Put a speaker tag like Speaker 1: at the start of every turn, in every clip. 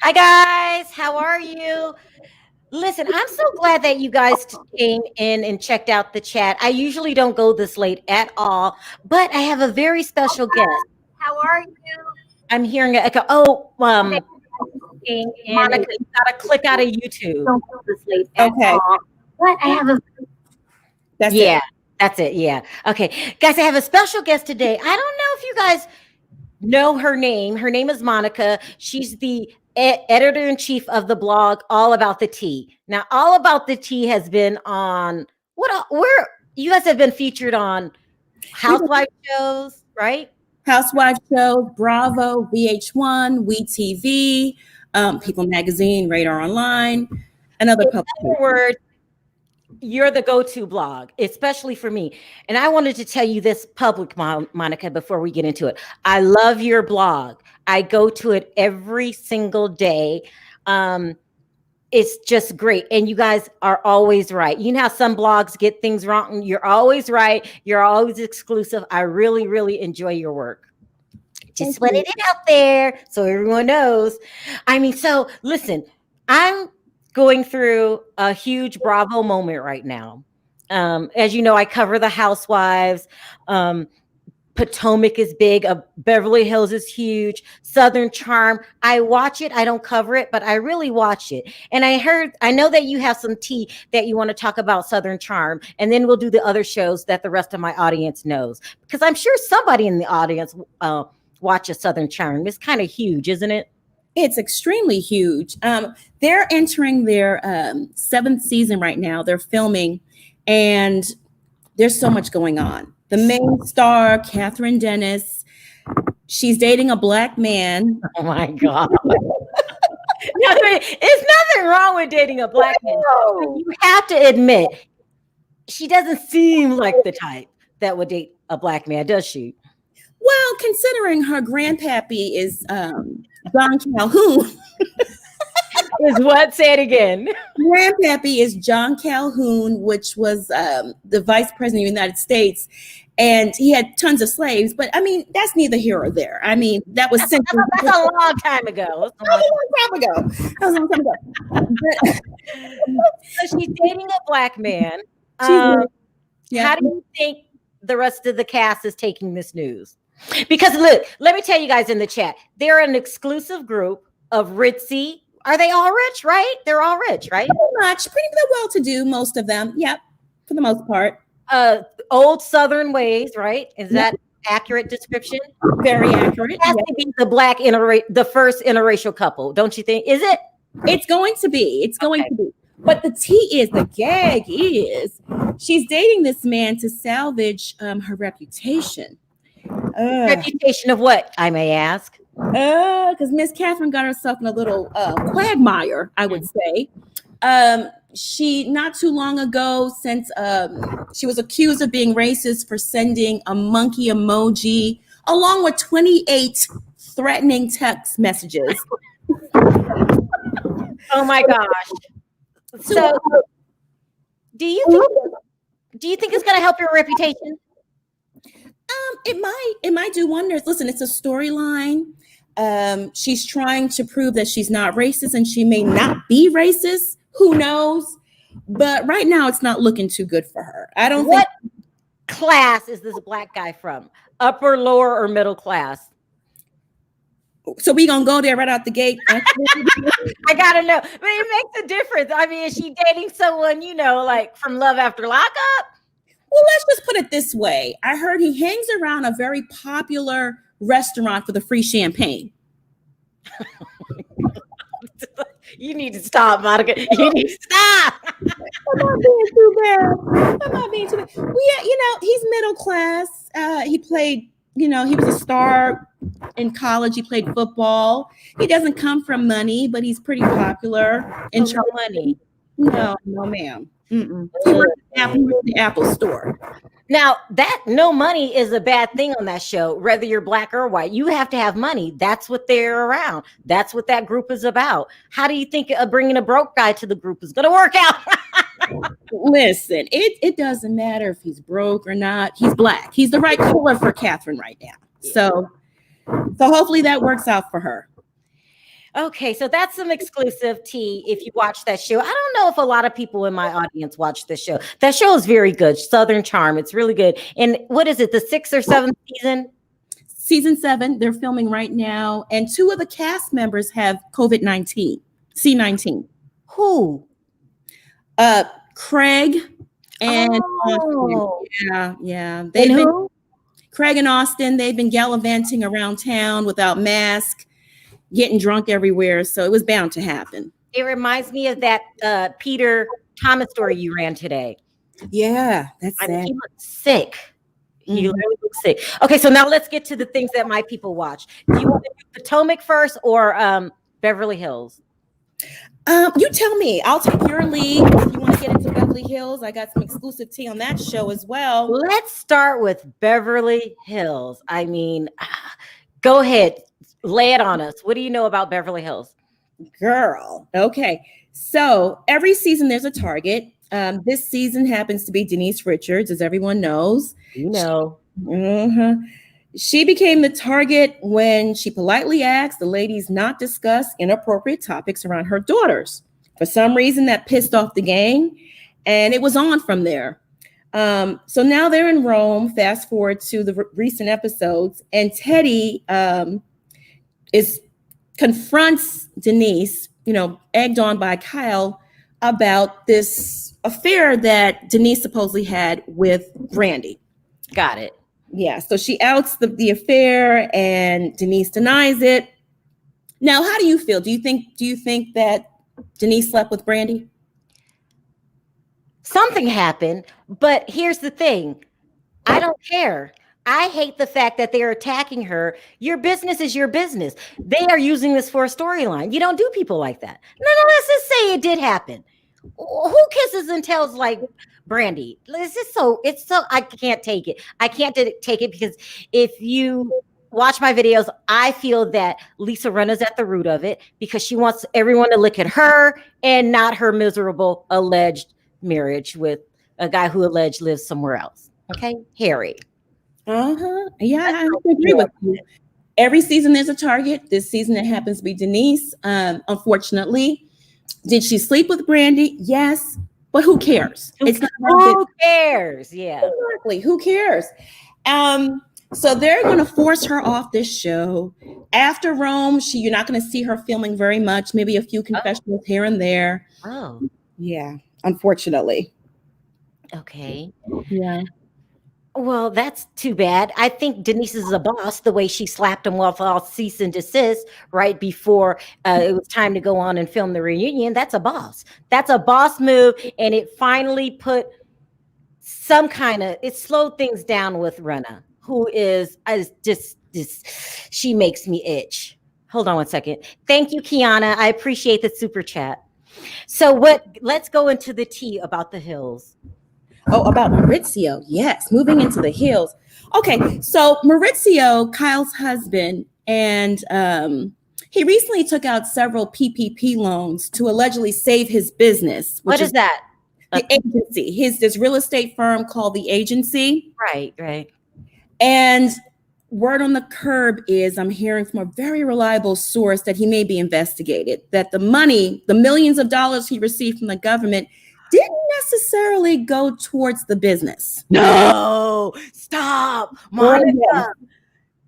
Speaker 1: Hi guys, how are you? Listen, I'm so glad that you guys came in and checked out the chat. I usually don't go this late at all, but I have a very special guest.
Speaker 2: How are you?
Speaker 1: I'm hearing an echo. Oh,
Speaker 2: Came in
Speaker 1: Monica,
Speaker 2: and
Speaker 1: you gotta click out of YouTube.
Speaker 2: don't feel this late at
Speaker 3: Okay,
Speaker 2: all. But I have a
Speaker 3: that's
Speaker 1: Yeah,
Speaker 3: it.
Speaker 1: that's it. Yeah. Okay. Guys, I have a special guest today. I don't know if you guys know her name. Her name is Monica. She's the editor in chief of the blog All About the Tea. Now, All About the Tea has been on where you guys have been featured on housewife shows, right?
Speaker 3: Housewives shows, Bravo, VH1, WeTV, People Magazine, Radar Online, and other
Speaker 1: In
Speaker 3: publications.
Speaker 1: other words, you're the go-to blog, especially for me. And I wanted to tell you this public, Monica, before we get into it. I love your blog. I go to it every single day. Um, it's just great. And you guys are always right. You know how some blogs get things wrong? You're always right. You're always exclusive. I really, really enjoy your work. Just putting it out there so everyone knows. I mean, so listen, I'm going through a huge Bravo moment right now. As you know, I cover the Housewives. Um, Potomac is big. Beverly Hills is huge. Southern Charm. I watch it. I don't cover it, but I really watch it. And I know that you have some tea that you want to talk about Southern Charm, and then we'll do the other shows that the rest of my audience knows, because I'm sure somebody in the audience watches Southern Charm. It's kind of huge, isn't it?
Speaker 3: It's extremely huge. They're entering their seventh season right now. They're filming, and there's so much going on. The main star, Catherine Dennis, she's dating a black man.
Speaker 1: Oh my God. It's nothing wrong with dating a black man. But you have to admit, she doesn't seem like the type that would date a black man, does she?
Speaker 3: Well, considering her grandpappy is John Calhoun.
Speaker 1: Is what? Say it again.
Speaker 3: Grandpappy is John Calhoun, which was the vice president of the United States, and he had tons of slaves. But I mean, that's neither here or there. I mean, that was
Speaker 1: That's a long time ago.
Speaker 3: That was a long time ago.
Speaker 1: So she's dating a black man.
Speaker 3: Yeah.
Speaker 1: How do you think the rest of the cast is taking this news? Because look, let me tell you guys in the chat, they're an exclusive group of ritzy. Are they all rich, right? They're all rich, right?
Speaker 3: Pretty well-to-do, most of them. Yep, for the most part.
Speaker 1: Old Southern ways, right? Is that accurate description?
Speaker 3: Very accurate.
Speaker 1: It has to be the first interracial couple, don't you think? Is it?
Speaker 3: It's going to be. It's going to be. But the gag is, she's dating this man to salvage her reputation.
Speaker 1: Reputation of what, I may ask?
Speaker 3: Because Miss Catherine got herself in a little quagmire, I would say. She, not too long ago, since she was accused of being racist for sending a monkey emoji along with 28 threatening text messages.
Speaker 1: Oh my gosh. So do you think it's going to help your reputation?
Speaker 3: It might do wonders. Listen, it's a storyline. She's trying to prove that she's not racist, and she may not be racist. Who knows? But right now, it's not looking too good for her. I don't
Speaker 1: What class is this black guy from? Upper, lower, or middle class?
Speaker 3: So we gonna go there right out the gate.
Speaker 1: I gotta know. But it makes a difference. I mean, is she dating someone, like from Love After Lockup?
Speaker 3: Well, let's just put it this way. I heard he hangs around a very popular restaurant for the free champagne.
Speaker 1: You need to stop, Monica. You need to stop.
Speaker 3: I'm not being too bad. Well, he's middle class. He played, he was a star in college. He played football. He doesn't come from money, but he's pretty popular. In
Speaker 1: money.
Speaker 3: No, ma'am. He worked at the Apple store.
Speaker 1: Now, that no money is a bad thing on that show, whether you're black or white. You have to have money. That's what they're around. That's what that group is about. How do you think bringing a broke guy to the group is going to work out?
Speaker 3: Listen, it doesn't matter if he's broke or not. He's black. He's the right color for Catherine right now. So hopefully that works out for her.
Speaker 1: Okay, so that's some exclusive tea if you watch that show. I don't know if a lot of people in my audience watch this show. That show is very good. Southern Charm. It's really good. And what is it, the sixth or seventh season?
Speaker 3: Season 7, they're filming right now, and 2 of the cast members have COVID-19, C-19.
Speaker 1: Who?
Speaker 3: Craig and
Speaker 1: Oh.
Speaker 3: Austin. Yeah.
Speaker 1: And who?
Speaker 3: Craig and Austin, they've been gallivanting around town without masks, getting drunk everywhere. So it was bound to happen.
Speaker 1: It reminds me of that Peter Thomas story you ran today.
Speaker 3: Yeah, that's
Speaker 1: I mean,
Speaker 3: sad.
Speaker 1: he looked sick. He
Speaker 3: Mhm.
Speaker 1: really looked sick. Okay, so now let's get to the things that my people watch. Do you want to do Potomac first or Beverly Hills?
Speaker 3: You tell me. I'll take your lead. If you want to get into Beverly Hills, I got some exclusive tea on that show as well.
Speaker 1: Let's start with Beverly Hills. I mean, go ahead, lay it on us. What do you know about Beverly Hills?
Speaker 3: Girl. Okay. So every season there's a target. This season happens to be Denise Richards, as everyone knows.
Speaker 1: You know.
Speaker 3: Mhm. She became the target when she politely asked the ladies not discuss inappropriate topics around her daughters. For some reason, that pissed off the gang, and it was on from there. So now they're in Rome. Fast forward to the recent episodes, and Teddy confronts Denise, egged on by Kyle, about this affair that Denise supposedly had with Brandy.
Speaker 1: Got it.
Speaker 3: Yeah, so she outs the affair, and Denise denies it. Now, how do you feel? Do you think that Denise slept with Brandy?
Speaker 1: Something happened, but here's the thing. I don't care. I hate the fact that they're attacking her. Your business is your business. They are using this for a storyline. You don't do people like that. No, let's just say it did happen. Who kisses and tells like Brandy? It's so I can't take it. I can't take it because if you watch my videos, I feel that Lisa Rinna's at the root of it because she wants everyone to look at her and not her miserable alleged marriage with a guy who alleged lives somewhere else. Okay, Harry.
Speaker 3: Yeah, I agree with you. Every season there's a target. This season it happens to be Denise. Unfortunately, did she sleep with Brandy? Yes, but who cares? It's not
Speaker 1: Who cares? Yeah,
Speaker 3: exactly. Who cares? So they're going to force her off this show. After Rome, you're not going to see her filming very much. Maybe a few confessionals here and there.
Speaker 1: Oh,
Speaker 3: yeah. Unfortunately.
Speaker 1: Okay.
Speaker 3: Yeah.
Speaker 1: Well, that's too bad. I think Denise is a boss the way she slapped him off all cease and desist right before it was time to go on and film the reunion. That's a boss. That's a boss move. And it finally put it slowed things down with Rinna, who is just she makes me itch. Hold on one second. Thank you, Kiana. I appreciate the super chat. So let's go into the tea about the hills.
Speaker 3: Oh, about Mauricio. Yes, moving into the hills. Okay, so Mauricio, Kyle's husband, and he recently took out several PPP loans to allegedly save his business.
Speaker 1: What is that?
Speaker 3: The agency. This real estate firm called The Agency.
Speaker 1: Right.
Speaker 3: And word on the curb is I'm hearing from a very reliable source that he may be investigated, that the money, the millions of dollars he received from the government didn't necessarily go towards the business.
Speaker 1: No, stop. Monica.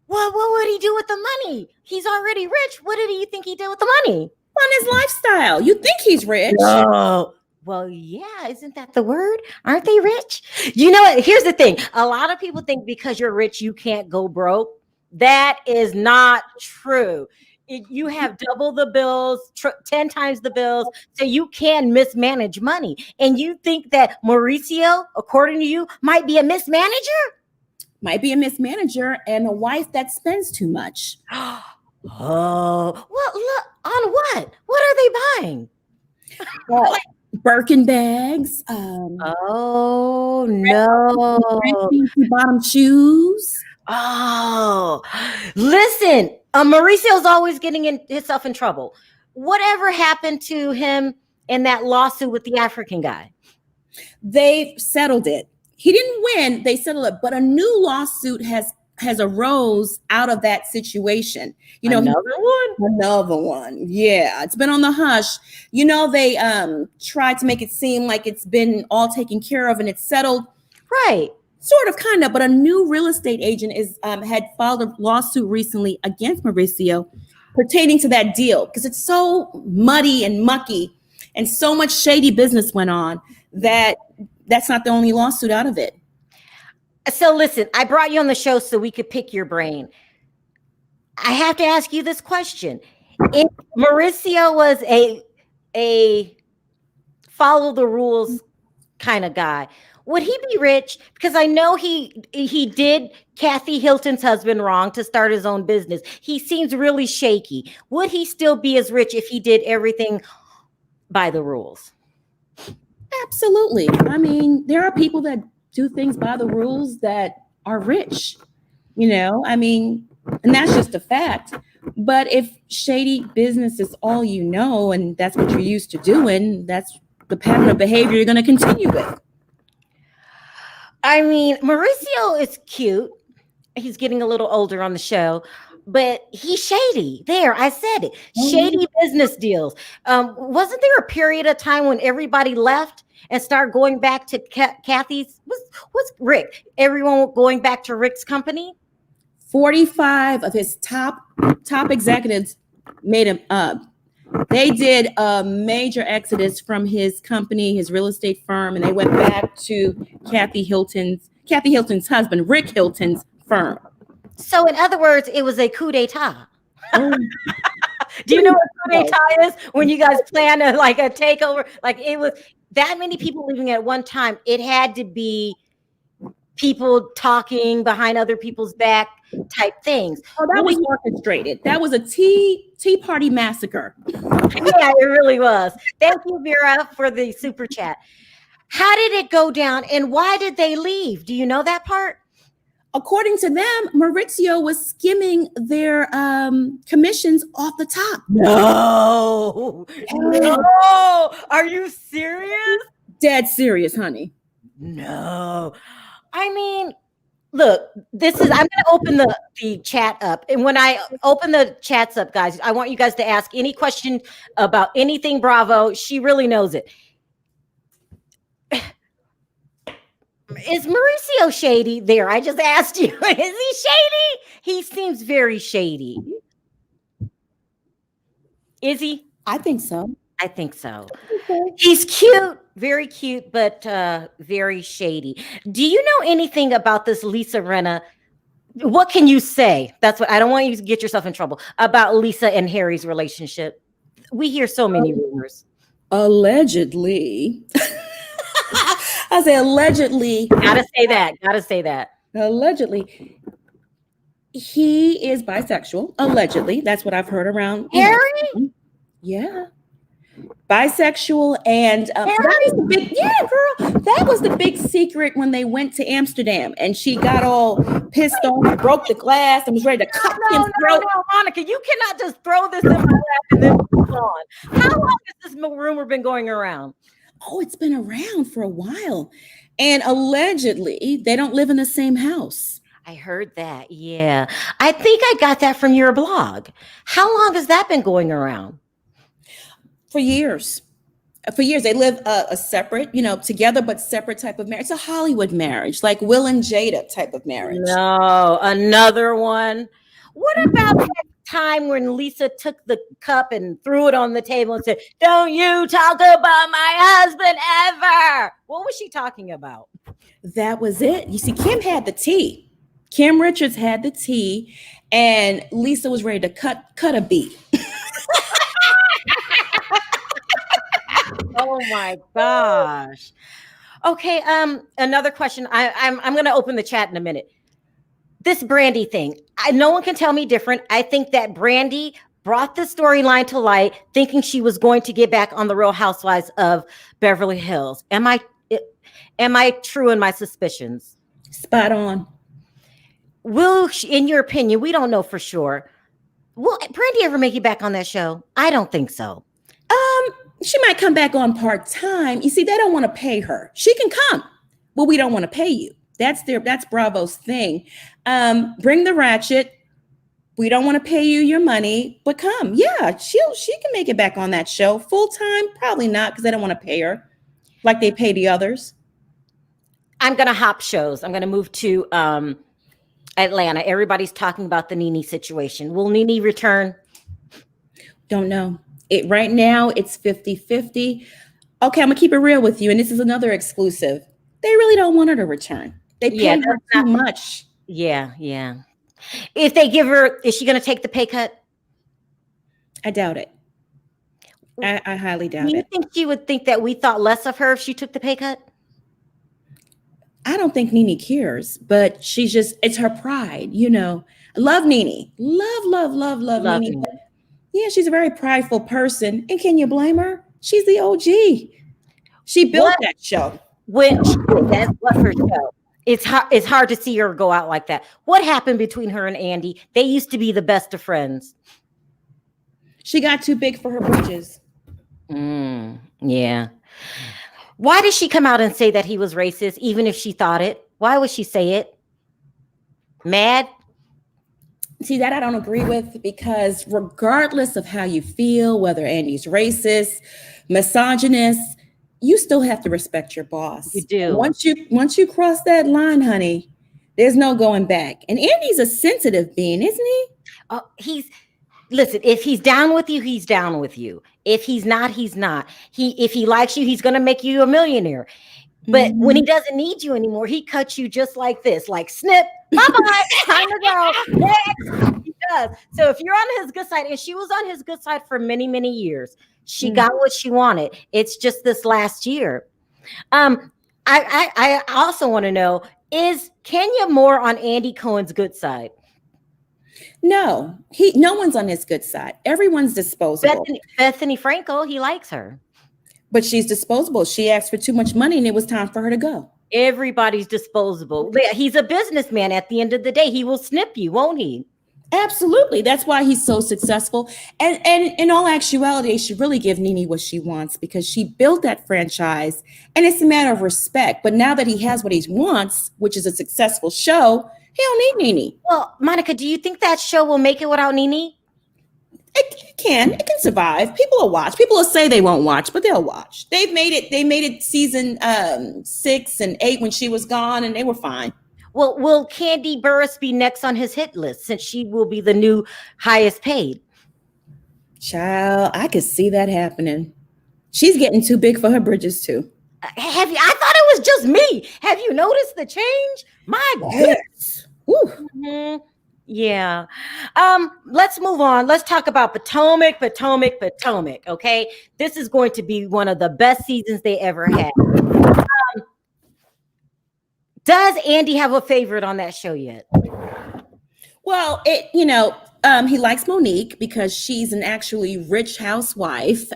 Speaker 1: What would he do with the money? He's already rich. What did you think he did with the money?
Speaker 3: On his lifestyle. You think he's rich.
Speaker 1: No. Well, yeah, isn't that the word? Aren't they rich? You know what? Here's the thing. A lot of people think because you're rich, you can't go broke. That is not true. You have double the bills, 10 times the bills, so you can mismanage money. And you think that Mauricio, according to you, might be a mismanager?
Speaker 3: Might be a mismanager and a wife that spends too much.
Speaker 1: Oh, well, look, on what? What are they buying?
Speaker 3: Birkin bags.
Speaker 1: Oh, no.
Speaker 3: Bottom shoes.
Speaker 1: Oh, listen, Mauricio's always getting himself in trouble. Whatever happened to him in that lawsuit with the African guy?
Speaker 3: They settled it. He didn't win. They settled it. But a new lawsuit has has arose out of that situation. You know, another one. Yeah, it's been on the hush. You know, they tried to make it seem like it's been all taken care of and it's settled.
Speaker 1: Right.
Speaker 3: Sort of, kind of, but a new real estate agent had filed a lawsuit recently against Mauricio pertaining to that deal because it's so muddy and mucky and so much shady business went on that's not the only lawsuit out of it.
Speaker 1: So listen, I brought you on the show so we could pick your brain. I have to ask you this question. If Mauricio was a follow the rules kind of guy, would he be rich? Because I know he did Kathy Hilton's husband wrong to start his own business. He seems really shaky. Would he still be as rich if he did everything by the rules?
Speaker 3: Absolutely. I mean, there are people that do things by the rules that are rich, you know, I mean, and that's just a fact. But if shady business is all you know, and that's what you're used to doing, that's the pattern of behavior you're going to continue with.
Speaker 1: I mean, Mauricio is cute. He's getting a little older on the show, but he's shady. There, I said it. Shady business deals. Wasn't there a period of time when everybody left and started going back to Kathy's? What's Rick? Everyone going back to Rick's company?
Speaker 3: 45 of his top executives made him they did a major exodus from his company, his real estate firm, and they went back to Kathy Hilton's husband, Rick Hilton's firm.
Speaker 1: So in other words, it was a coup d'etat. Do you know what coup d'etat is? When you guys plan a takeover, like it was that many people leaving at one time. It had to be people talking behind other people's back type things.
Speaker 3: Oh, that was orchestrated. That was a tea party massacre.
Speaker 1: Yeah, it really was. Thank you, Vera, for the super chat. How did it go down and why did they leave? Do you know that part?
Speaker 3: According to them, Mauricio was skimming their commissions off the top.
Speaker 1: No. Are you serious?
Speaker 3: Dead serious, honey.
Speaker 1: No. I mean, look, I'm going to open the chat up. And when I open the chats up, guys, I want you guys to ask any question about anything Bravo. She really knows it. Is Mauricio shady? There, I just asked you. Is he shady? He seems very shady. Is he?
Speaker 3: I think so.
Speaker 1: I think so. Okay. He's cute, very cute, but very shady. Do you know anything about this Lisa Rinna? What can you say? That's what I don't want you to get yourself in trouble about Lisa and Harry's relationship. We hear so many rumors.
Speaker 3: Allegedly. I say allegedly.
Speaker 1: Gotta say that.
Speaker 3: Allegedly. He is bisexual. Allegedly. That's what I've heard around.
Speaker 1: Harry?
Speaker 3: Yeah. Bisexual and that was the big secret when they went to Amsterdam and she got all pissed off, broke the glass and was ready to cut him throat.
Speaker 1: No, Monica, you cannot just throw this in my lap and then move on. How long has this rumor been going around?
Speaker 3: Oh, it's been around for a while. And allegedly, they don't live in the same house.
Speaker 1: I heard that. Yeah. I think I got that from your blog. How long has that been going around?
Speaker 3: For years. They live a separate, together but separate type of marriage. It's a Hollywood marriage, like Will and Jada type of marriage.
Speaker 1: No, another one. What about that time when Lisa took the cup and threw it on the table and said, "Don't you talk about my husband ever"? What was she talking about?
Speaker 3: That was it. You see, Kim had the tea. Kim Richards had the tea, and Lisa was ready to cut a beat.
Speaker 1: Oh my gosh. Okay, another question. I'm going to open the chat in a minute. This Brandy thing, no one can tell me different. I think that Brandy brought the storyline to light, thinking she was going to get back on the Real Housewives of Beverly Hills. Am I true in my suspicions?
Speaker 3: Spot on.
Speaker 1: Will she, in your opinion, we don't know for sure, will Brandy ever make it back on that show? I don't think so.
Speaker 3: She might come back on part-time. You see, they don't want to pay her. She can come, but we don't want to pay you. That's Bravo's thing. Bring the ratchet. We don't want to pay you your money, but come. Yeah, she can make it back on that show full time. Probably not because they don't want to pay her like they pay the others.
Speaker 1: I'm gonna hop shows. I'm gonna move to Atlanta. Everybody's talking about the Nene situation. Will Nene return?
Speaker 3: Don't know. Right now it's 50-50. Okay, I'm gonna keep it real with you, and this is another exclusive. They really don't want her to return. They pay her too much.
Speaker 1: Yeah. If they give her, is she gonna take the pay cut?
Speaker 3: I doubt it. I highly doubt it.
Speaker 1: Do you think she would think that we thought less of her if she took the pay cut?
Speaker 3: I don't think Nene cares, but it's her pride, Love Nene. Love Nene. Yeah, she's a very prideful person. And can you blame her? She's the OG. She built that show.
Speaker 1: That's what her show. It's hard to see her go out like that. What happened between her and Andy? They used to be the best of friends.
Speaker 3: She got too big for her britches.
Speaker 1: Yeah. Why did she come out and say that he was racist, even if she thought it? Why would she say it? Mad?
Speaker 3: See, that I don't agree with, because regardless of how you feel, whether Andy's racist, misogynist, you still have to respect your boss.
Speaker 1: You do.
Speaker 3: Once you cross that line, honey, there's no going back. And Andy's a sensitive being, isn't he?
Speaker 1: Oh, listen, if he's down with you, he's down with you. If he's not, he's not. If he likes you, he's going to make you a millionaire. But when he doesn't need you anymore, he cuts you just like this, like snip, bye-bye, time to go. Next. He does. So if you're on his good side, and she was on his good side for many, many years, she got what she wanted. It's just this last year. I also want to know, is Kenya more on Andy Cohen's good side?
Speaker 3: No, no one's on his good side. Everyone's disposable.
Speaker 1: Bethany Frankel, he likes her.
Speaker 3: But she's disposable. She asked for too much money and it was time for her to go.
Speaker 1: Everybody's disposable. He's a businessman at the end of the day. He will snip you, won't he?
Speaker 3: Absolutely. That's why he's so successful. And in all actuality, they should really give Nene what she wants, because she built that franchise and it's a matter of respect. But now that he has what he wants, which is a successful show, he don't need Nene.
Speaker 1: Well, Monica, do you think that show will make it without Nene?
Speaker 3: It can survive. People will watch. People will say they won't watch, but they'll watch. They made it season 6 and 8 when she was gone, and they were fine.
Speaker 1: Well, will Candy Burris be next on his hit list, since she will be the new highest paid?
Speaker 3: Child, I could see that happening. She's getting too big for her britches too.
Speaker 1: I thought it was just me. Have you noticed the change? My goodness. Mm-hmm. Yeah. Let's move on. Let's talk about Potomac. Okay. This is going to be one of the best seasons they ever had. Does Andy have a favorite on that show yet?
Speaker 3: Well, he likes Monique because she's an actually rich housewife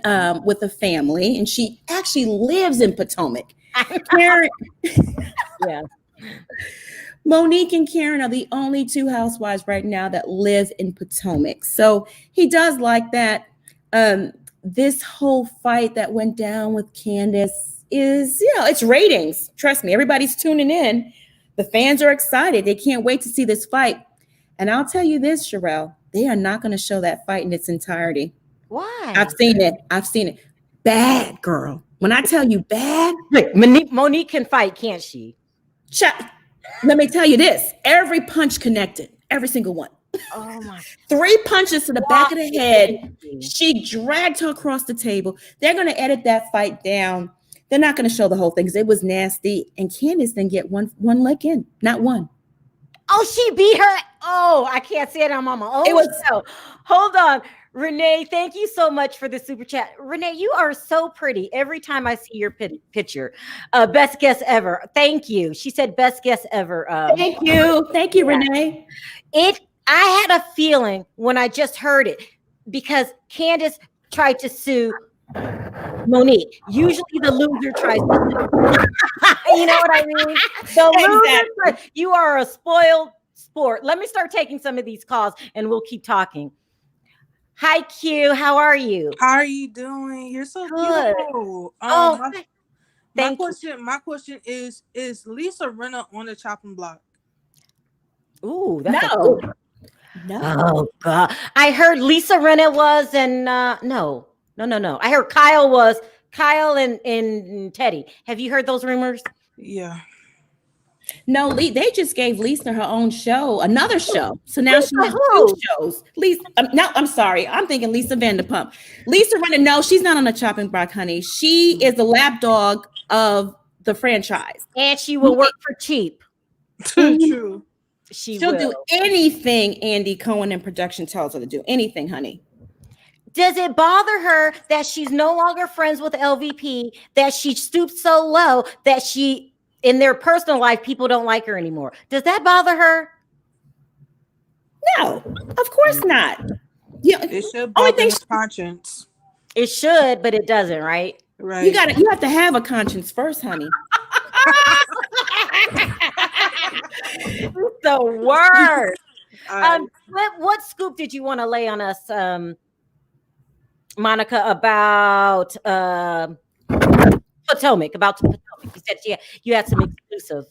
Speaker 3: with a family, and she actually lives in Potomac. Karen,
Speaker 1: yeah.
Speaker 3: Monique and Karen are the only two housewives right now that live in Potomac. So he does like that. This whole fight that went down with Candace is, it's ratings. Trust me, everybody's tuning in. The fans are excited. They can't wait to see this fight. And I'll tell you this, Sharrell, they are not going to show that fight in its entirety.
Speaker 1: Why?
Speaker 3: I've seen it. Bad, girl. When I tell you bad.
Speaker 1: Look, Monique can fight, can't she?
Speaker 3: Let me tell you this. Every punch connected. Every single one.
Speaker 1: Oh my.
Speaker 3: 3 punches to the back of the head. She dragged her across the table. They're going to edit that fight down. They're not going to show the whole thing because it was nasty. And Candace didn't get one leg in. Not one.
Speaker 1: Oh, she beat her. Oh, I can't say it on Mama. Oh,
Speaker 3: it was
Speaker 1: so. Hold on. Renee, thank you so much for the super chat. Renee, you are so pretty every time I see your picture. Best guess ever. Thank you. She said best guess ever.
Speaker 3: Thank you. Thank you, Renee.
Speaker 1: I had a feeling when I just heard it, because Candace tried to sue Monique. Usually the loser tries to sue. You know what I mean? Loser, you are a spoiled sport. Let me start taking some of these calls and we'll keep talking. Hi, Q. How are you?
Speaker 4: How are you doing? You're so
Speaker 1: good.
Speaker 4: beautiful.
Speaker 1: Thank
Speaker 4: My question is Lisa Rinna on the chopping block?
Speaker 1: you. Ooh, that's a
Speaker 3: No.
Speaker 1: good.
Speaker 3: No.
Speaker 1: Oh God, I heard Lisa Rinna was, and no. I heard Kyle was. Kyle and Teddy. Have you heard those rumors?
Speaker 4: Yeah.
Speaker 3: No, they just gave Lisa her own show, another show. So now she has two
Speaker 1: Who?
Speaker 3: shows. Lisa, no, I'm sorry. I'm thinking Lisa Vanderpump. Lisa Rinna, no, she's not on the chopping block, honey. She is the lapdog of the franchise.
Speaker 1: And she will work for cheap.
Speaker 4: True.
Speaker 3: She'll
Speaker 1: Will
Speaker 3: do anything Andy Cohen and production tells her to do. Anything, honey.
Speaker 1: Does it bother her that she's no longer friends with LVP, that she stooped so low that she, in their personal life, people don't like her anymore? Does that bother her?
Speaker 3: No, of course not. Yeah,
Speaker 4: It should
Speaker 3: only
Speaker 4: bother
Speaker 3: thing
Speaker 4: his conscience.
Speaker 1: It should, but it doesn't, right?
Speaker 4: Right.
Speaker 3: you have to have a conscience first, honey.
Speaker 1: The worst.
Speaker 4: I-
Speaker 1: What scoop did you want to lay on us, Monica, about Potomac? About Potomac, you said you had some exclusive.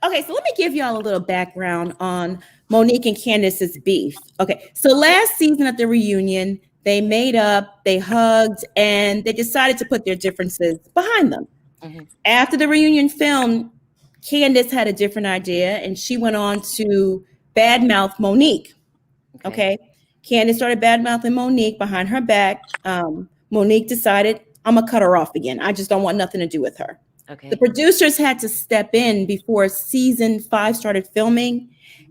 Speaker 3: Okay, so let me give y'all a little background on Monique and Candace's beef. Okay, so last season at the reunion, they made up, they hugged, and they decided to put their differences behind them.
Speaker 1: Mm-hmm.
Speaker 3: After the reunion film, Candace had a different idea, and she went on to badmouth Monique. Okay. Candace started badmouthing Monique behind her back. Monique decided, I'm gonna cut her off again. I just don't want nothing to do with her.
Speaker 1: Okay.
Speaker 3: The producers had to step in before season 5 started filming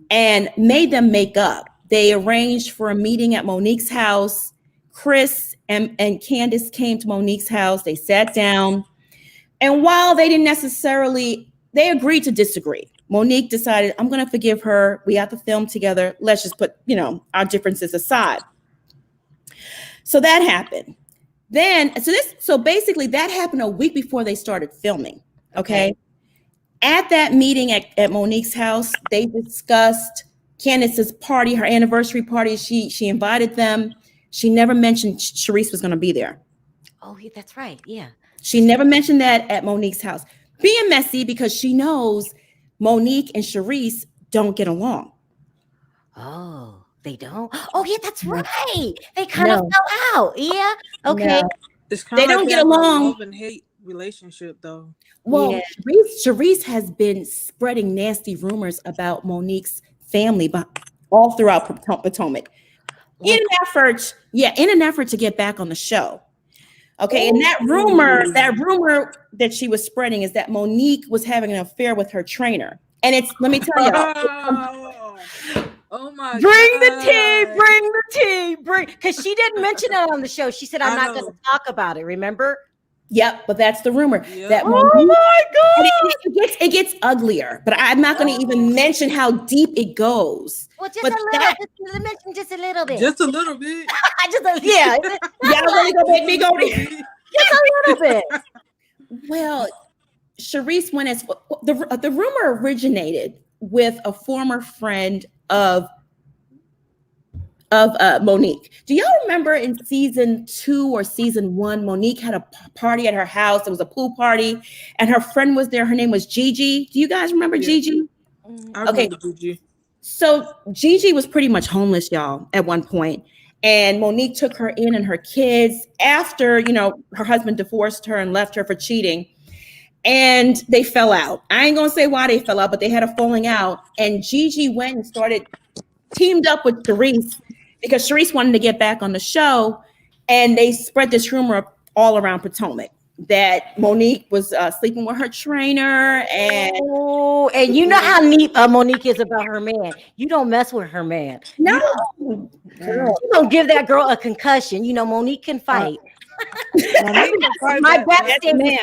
Speaker 3: and made them make up. They arranged for a meeting at Monique's house. Chris and Candace came to Monique's house. They sat down. And while they didn't necessarily, they agreed to disagree. Monique decided, I'm going to forgive her. We have to film together. Let's just put, our differences aside. So that happened. So basically that happened a week before they started filming. Okay. At that meeting at Monique's house, they discussed Candace's party, her anniversary party. She invited them. She never mentioned Charisse was going to be there.
Speaker 1: Oh, that's right. Yeah.
Speaker 3: She never mentioned that at Monique's house. Being messy because she knows Monique and Charisse don't get along.
Speaker 1: Oh, they don't? Oh, yeah, that's right. They kind of fell out. Yeah. Okay.
Speaker 3: No.
Speaker 4: It's
Speaker 3: They don't get along.
Speaker 4: Love and hate relationship, though.
Speaker 3: Well,
Speaker 1: Yeah.
Speaker 3: Charisse has been spreading nasty rumors about Monique's family all throughout Potomac. In an effort to get back on the show. Okay, and that rumor that she was spreading is that Monique was having an affair with her trainer. And let me tell you.
Speaker 4: Oh my
Speaker 1: Bring
Speaker 4: God.
Speaker 1: the tea, because she didn't mention it on the show. She said, I'm not going to talk about it, remember?
Speaker 3: Yep, but that's the rumor.
Speaker 4: Yep.
Speaker 3: That Monique,
Speaker 1: oh my God.
Speaker 3: it gets uglier, but I'm not going to even mention how deep it goes.
Speaker 1: Well, just
Speaker 3: But
Speaker 1: a little, mention just a little bit.
Speaker 4: Just a little bit.
Speaker 1: Yeah,
Speaker 3: Y'all really gonna make me go there?
Speaker 1: just a little bit.
Speaker 3: Well, Charisse went as the rumor originated with a former friend of Monique. Do y'all remember in season 2 or season 1, Monique had a party at her house. It was a pool party, and her friend was there. Her name was Gigi. Do you guys remember Gigi?
Speaker 4: I remember Gigi.
Speaker 3: So Gigi was pretty much homeless, y'all, at one point. And Monique took her in and her kids after, her husband divorced her and left her for cheating. And they fell out. I ain't going to say why they fell out, but they had a falling out. And Gigi went and teamed up with Charisse because Charisse wanted to get back on the show. And they spread this rumor all around Potomac that Monique was sleeping with her trainer. And
Speaker 1: you know how neat Monique is about her man. You don't mess with her man.
Speaker 3: no,
Speaker 1: You don't give that girl a concussion. Monique can fight. My backstage,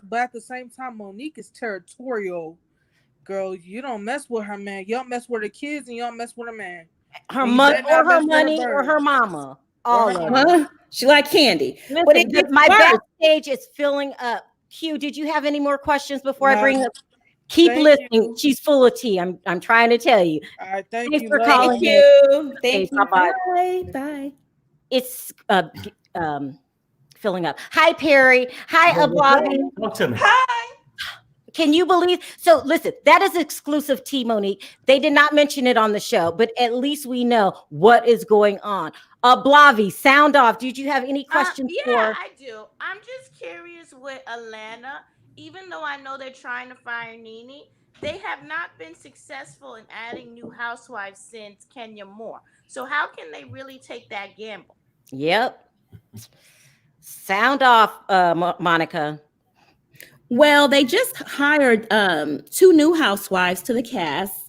Speaker 4: But at the same time, Monique is territorial. Girl, you don't mess with her man. You don't mess with her kids, and you don't mess with her man.
Speaker 1: her money or her money or her mama. All of them.
Speaker 3: She like candy.
Speaker 1: Listen,
Speaker 3: But
Speaker 1: my backstage is filling up. Q, did you have any more questions before I bring up? Keep listening.
Speaker 4: You.
Speaker 1: She's full of tea. I'm trying to tell you.
Speaker 4: All right, thank
Speaker 1: Thanks
Speaker 4: you.
Speaker 1: for
Speaker 4: love.
Speaker 1: calling.
Speaker 3: Thank you. Thank you.
Speaker 1: Bye-bye.
Speaker 3: Bye. Bye.
Speaker 1: It's filling up. Hi, Perry. Hi, Ablavi.
Speaker 5: Talk to me.
Speaker 3: Hi.
Speaker 1: Can you believe? So listen, that is exclusive tea, Monique. They did not mention it on the show, but at least we know what is going on. Blavi, sound off. Did you have any questions
Speaker 6: Yeah,
Speaker 1: for?
Speaker 6: I do. I'm just curious with Atlanta. Even though I know they're trying to fire Nene, they have not been successful in adding new housewives since Kenya Moore. So how can they really take that gamble?
Speaker 1: Yep. Sound off, Monica.
Speaker 3: Well, they just hired 2 new housewives to the cast,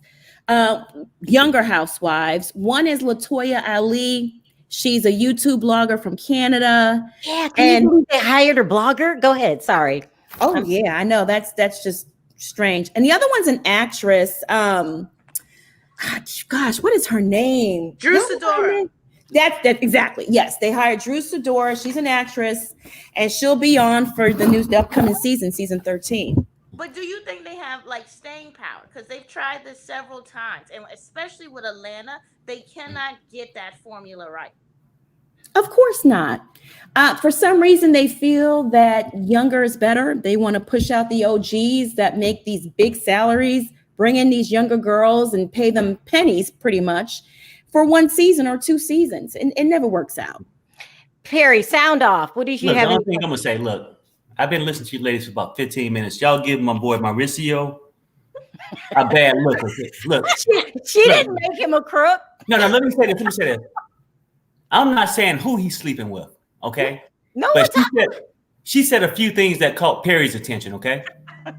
Speaker 3: younger housewives. One is Latoya Ali. She's a YouTube blogger from Canada.
Speaker 1: Yeah, can you believe they hired a blogger? Go ahead. Sorry.
Speaker 3: Oh yeah, I know. That's just strange. And the other one's an actress. Gosh, what is her name?
Speaker 6: Drew Sidora.
Speaker 3: That's exactly. Yes, they hired Drew Sidora. She's an actress, and she'll be on for the upcoming season 13.
Speaker 6: But do you think they have like staying power? Because they've tried this several times, and especially with Atlanta, they cannot get that formula right.
Speaker 3: Of course not. For some reason, they feel that younger is better. They want to push out the OGs that make these big salaries, bring in these younger girls and pay them pennies pretty much for 1 season or 2 seasons. And it never works out.
Speaker 1: Perry, sound off. What did you
Speaker 5: Look,
Speaker 1: have?
Speaker 5: the only thing I'm gonna say, look, I've been listening to you ladies for about 15 minutes. Y'all give my boy Mauricio a bad look. Look,
Speaker 1: She didn't make him a crook.
Speaker 5: no, let me say this. I'm not saying who he's sleeping with, okay?
Speaker 1: No,
Speaker 5: But she said a few things that caught Perry's attention, okay?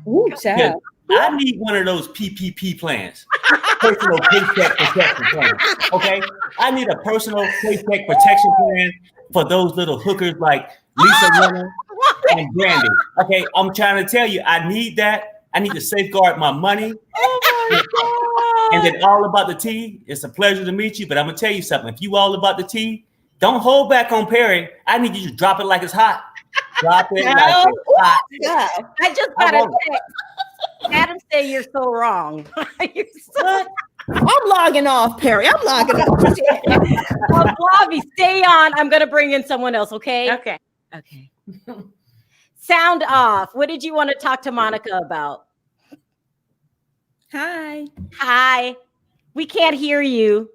Speaker 3: Ooh, child.
Speaker 5: I need one of those PPP plans, personal paycheck protection plan. Okay, I need a personal paycheck protection plan for those little hookers like Lisa Rinna and Brandy. Okay, I'm trying to tell you, I need that. I need to safeguard my money.
Speaker 1: Oh my God.
Speaker 5: And then all about the tea. It's a pleasure to meet you, but I'm gonna tell you something. If you all about the tea, don't hold back on Perry. I need you to drop it like it's hot. Drop it like it's hot.
Speaker 3: Yeah.
Speaker 1: I just got to say, Adam say you're so wrong. You're so
Speaker 3: I'm logging off, Perry. I'm logging off.
Speaker 1: Bobby, stay on. I'm gonna bring in someone else, okay?
Speaker 6: Okay.
Speaker 1: Okay. Sound off. What did you want to talk to Monica about?
Speaker 3: Hi.
Speaker 1: Hi. We can't hear you.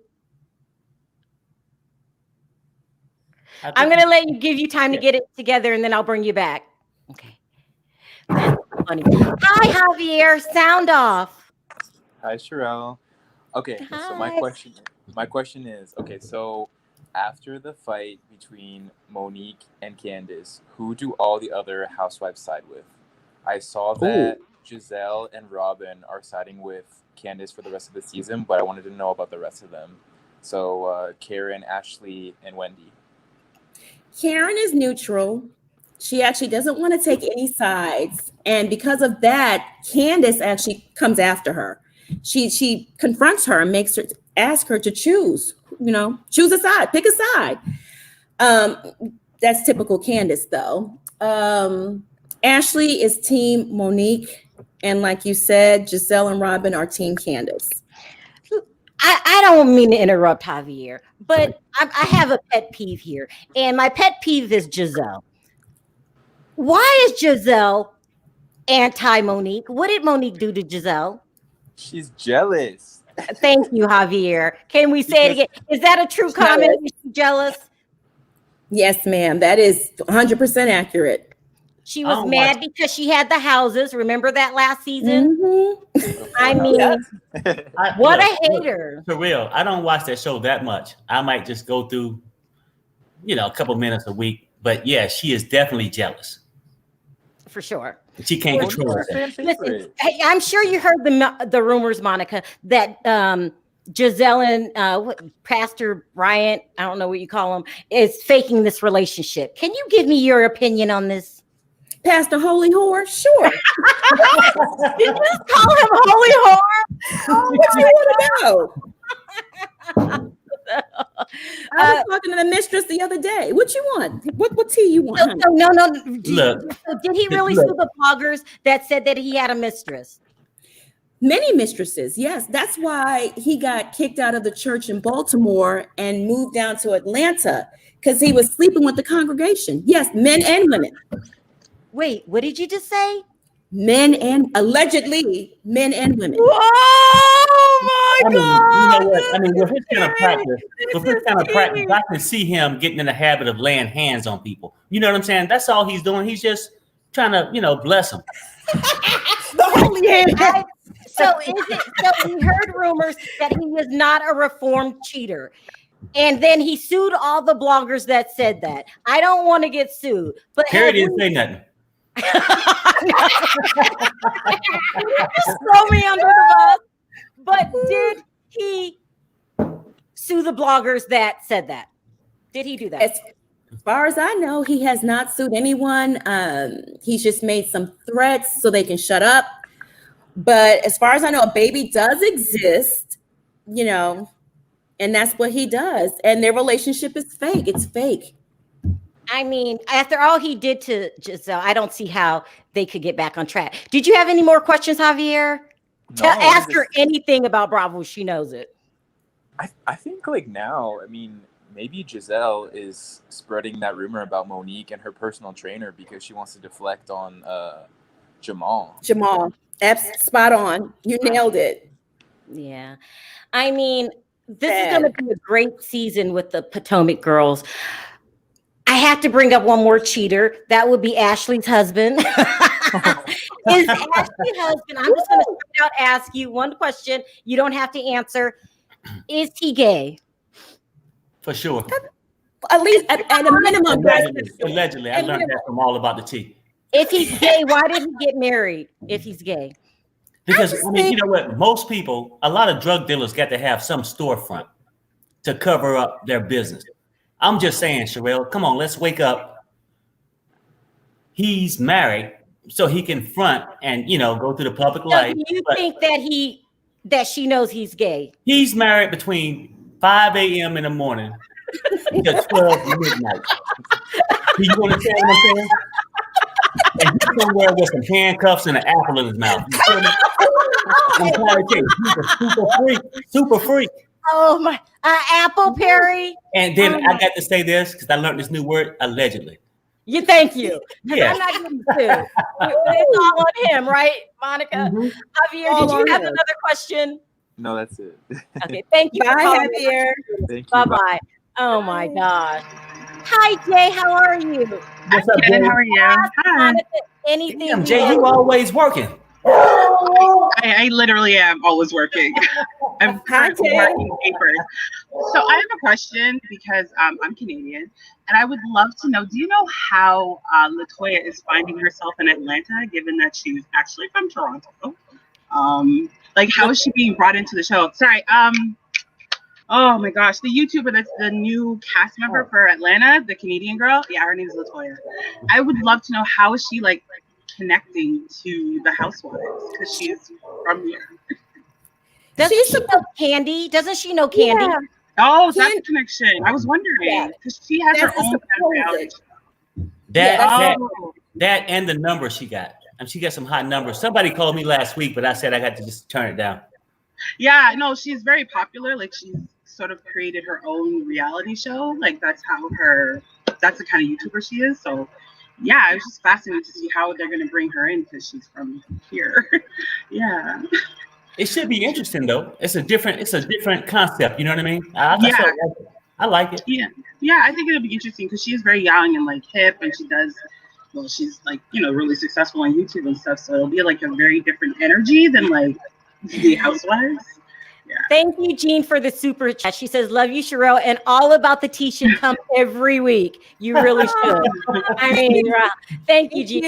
Speaker 1: I'm gonna let you give you time to get it together and then I'll bring you back. Okay. That's funny. Hi, Javier. Sound off.
Speaker 7: Hi, Sharrell. Okay, so my question is, okay, so after the fight between Monique and Candace, who do all the other housewives side with? I saw that Giselle and Robin are siding with Candace for the rest of the season, but I wanted to know about the rest of them. So Karen, Ashley, and Wendy.
Speaker 3: Karen is neutral. She actually doesn't want to take any sides. And because of that, Candace actually comes after her. She confronts her and makes her ask her to choose, choose a side, pick a side. That's typical Candace though. Ashley is team Monique. And like you said, Giselle and Robin are team Candace.
Speaker 1: I don't mean to interrupt Javier, but I have a pet peeve here. And my pet peeve is Giselle. Why is Giselle anti-Monique? What did Monique do to Giselle?
Speaker 7: She's jealous.
Speaker 1: Thank you, Javier. Can we say it again? Is that a true comment? Is she jealous?
Speaker 3: Yes, ma'am. That is 100% accurate.
Speaker 1: She was mad because she had the houses. Remember that last season?
Speaker 3: Mm-hmm.
Speaker 1: I mean, what a hater.
Speaker 5: For real, I don't watch that show that much. I might just go through, a couple minutes a week. But yeah, she is definitely jealous.
Speaker 1: For sure.
Speaker 5: She can't control it.
Speaker 1: Listen, I'm sure you heard the rumors, Monica, that Giselle and Pastor Bryant, I don't know what you call him, is faking this relationship. Can you give me your opinion on this?
Speaker 3: Pastor Holy Whore? Sure.
Speaker 1: Did you just call him Holy Whore?
Speaker 3: What do you want to know? I was talking to the mistress the other day. What you want? What tea you want?
Speaker 1: No.
Speaker 5: Look,
Speaker 1: Did he really sue the bloggers that said that he had a mistress?
Speaker 3: Many mistresses, yes. That's why he got kicked out of the church in Baltimore and moved down to Atlanta, because he was sleeping with the congregation. Yes, men and women.
Speaker 1: Wait, what did you just say?
Speaker 3: Men and allegedly men and women.
Speaker 1: Oh my
Speaker 5: I mean,
Speaker 1: God!
Speaker 5: you know what? I mean, with his kind of practice,
Speaker 1: This
Speaker 5: I can see him getting in the habit of laying hands on people. You know what I'm saying? That's all he's doing. He's just trying to, bless them.
Speaker 3: The holy hand.
Speaker 1: So we heard rumors that he was not a reformed cheater. And then he sued all the bloggers that said that. I don't want to get sued. But
Speaker 5: Carrie didn't say nothing.
Speaker 1: throw me under the bus. But did he sue the bloggers that said that? Did he do that?
Speaker 3: As far as I know, he has not sued anyone. He's just made some threats so they can shut up. But as far as I know, a baby does exist, and that's what he does. And their relationship is fake. It's fake.
Speaker 1: I mean, after all he did to Giselle, I don't see how they could get back on track. Did you have any more questions, Javier? Ask her anything about Bravo. She knows it.
Speaker 7: I think like now, I mean, maybe Giselle is spreading that rumor about Monique and her personal trainer because she wants to deflect on Jamal.
Speaker 3: That's spot on. You nailed it.
Speaker 1: Yeah. I mean, this is going to be a great season with the Potomac girls. I have to bring up one more cheater. That would be Ashley's husband. Is Ashley's husband, I'm just going to straight out ask you one question. You don't have to answer. Is he gay?
Speaker 5: For sure.
Speaker 3: At least at a minimum.
Speaker 5: Allegedly. I learned that from All About the Tea.
Speaker 1: If he's gay, why did he get married if he's gay?
Speaker 5: Because, you know what? Most people, a lot of drug dealers got to have some storefront to cover up their business. I'm just saying, Sharrell, come on, let's wake up. He's married, so he can front and, go through the public life.
Speaker 1: Do you think that she knows he's gay?
Speaker 5: He's married between 5 a.m. in the morning to 12 midnight. You understand what I'm saying? And he's somewhere with some handcuffs and an apple in his mouth. You feel me? I'm trying to tell you, he's a super freak.
Speaker 1: Oh my, Apple Perry.
Speaker 5: And then I got to say this because I learned this new word, allegedly.
Speaker 1: Thank you.
Speaker 5: Yeah.
Speaker 1: I'm not getting sued. It's all on him, right, Monica?
Speaker 5: Mm-hmm.
Speaker 1: Javier, did you have another question?
Speaker 7: No, that's it.
Speaker 1: Okay, thank you.
Speaker 3: Bye, Javier.
Speaker 7: Thank you.
Speaker 1: Bye-bye. Oh my God. Hi, Jay. How are you?
Speaker 5: What's up, Jay?
Speaker 8: How are you? Hi.
Speaker 1: Monica, anything?
Speaker 5: Damn, Jay, you always working.
Speaker 8: I literally am always working. I'm currently working papers. So I have a question because I'm Canadian, and I would love to know, do you know how LaToya is finding herself in Atlanta, given that she's actually from Toronto? Like, how is she being brought into the show? Sorry, oh my gosh, the YouTuber that's the new cast member for Atlanta, the Canadian girl. Yeah, her name is LaToya. I would love to know, how is she like connecting to the Housewives, because she's from here.
Speaker 1: Doesn't she know Candy? Doesn't she know Candy?
Speaker 3: Yeah.
Speaker 8: Oh, that's the connection. I was wondering, because she has her own reality.
Speaker 5: That and the number she got. And she got some hot numbers. Somebody called me last week, but I said I got to just turn it down.
Speaker 8: Yeah, no, she's very popular. Like, she's sort of created her own reality show. Like, that's the kind of YouTuber she is. So yeah, it was just fascinating to see how they're going to bring her in because she's from here. Yeah.
Speaker 5: It should be interesting though. It's a different concept. You know what I mean? I like it.
Speaker 8: Yeah. I think it'll be interesting because she is very young and like hip, and she's like, really successful on YouTube and stuff. So it'll be like a very different energy than like the Housewives. Yeah.
Speaker 1: Thank you, Jean, for the super chat. She says, "Love you, Sharrell, and All About the Tea should come every week. You really should." I mean, thank you, Jean.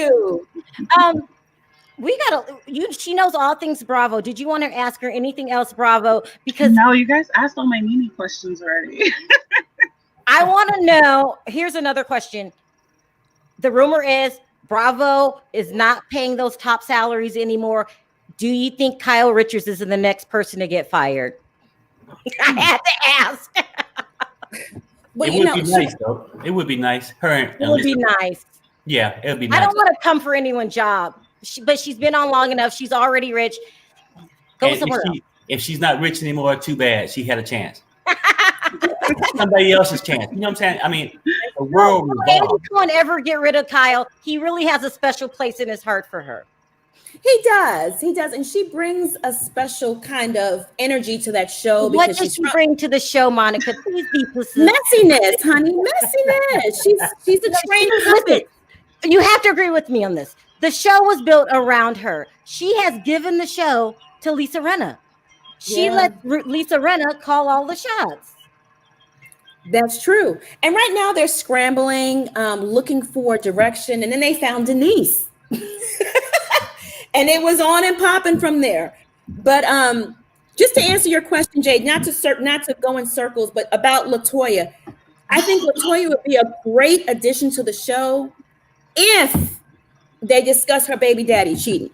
Speaker 1: She knows all things Bravo. Did you want to ask her anything else, Bravo? Because
Speaker 8: no, you guys asked all my Nene questions already.
Speaker 1: I want to know. Here's another question. The rumor is Bravo is not paying those top salaries anymore. Do you think Kyle Richards is the next person to get fired? I had to ask.
Speaker 3: But
Speaker 5: it would be nice, though. It would be nice.
Speaker 1: It would be nice.
Speaker 5: Yeah, it would be nice.
Speaker 1: I don't want to come for anyone's job, but she's been on long enough. She's already rich. Go
Speaker 5: And
Speaker 1: somewhere
Speaker 5: if she's not rich anymore, too bad. She had a chance. Somebody else's chance. You know what I'm saying? I mean, the world
Speaker 1: Andy
Speaker 5: revolves.
Speaker 1: won't ever get rid of Kyle. He really has a special place in his heart for her.
Speaker 3: He does, and she brings a special kind of energy to that show.
Speaker 1: What
Speaker 3: because
Speaker 1: does she bring to the show, Monica? Please be specific.
Speaker 3: messiness, honey, messiness. She's a trained puppet.
Speaker 1: You have to agree with me on this. The show was built around her. She has given the show to Lisa Rinna. She let Lisa Rinna call all the shots.
Speaker 3: That's true. And right now they're scrambling, looking for direction, and then they found Denise. And it was on and popping from there. But just to answer your question, Jade, not to go in circles, but about LaToya, I think LaToya would be a great addition to the show if they discuss her baby daddy cheating.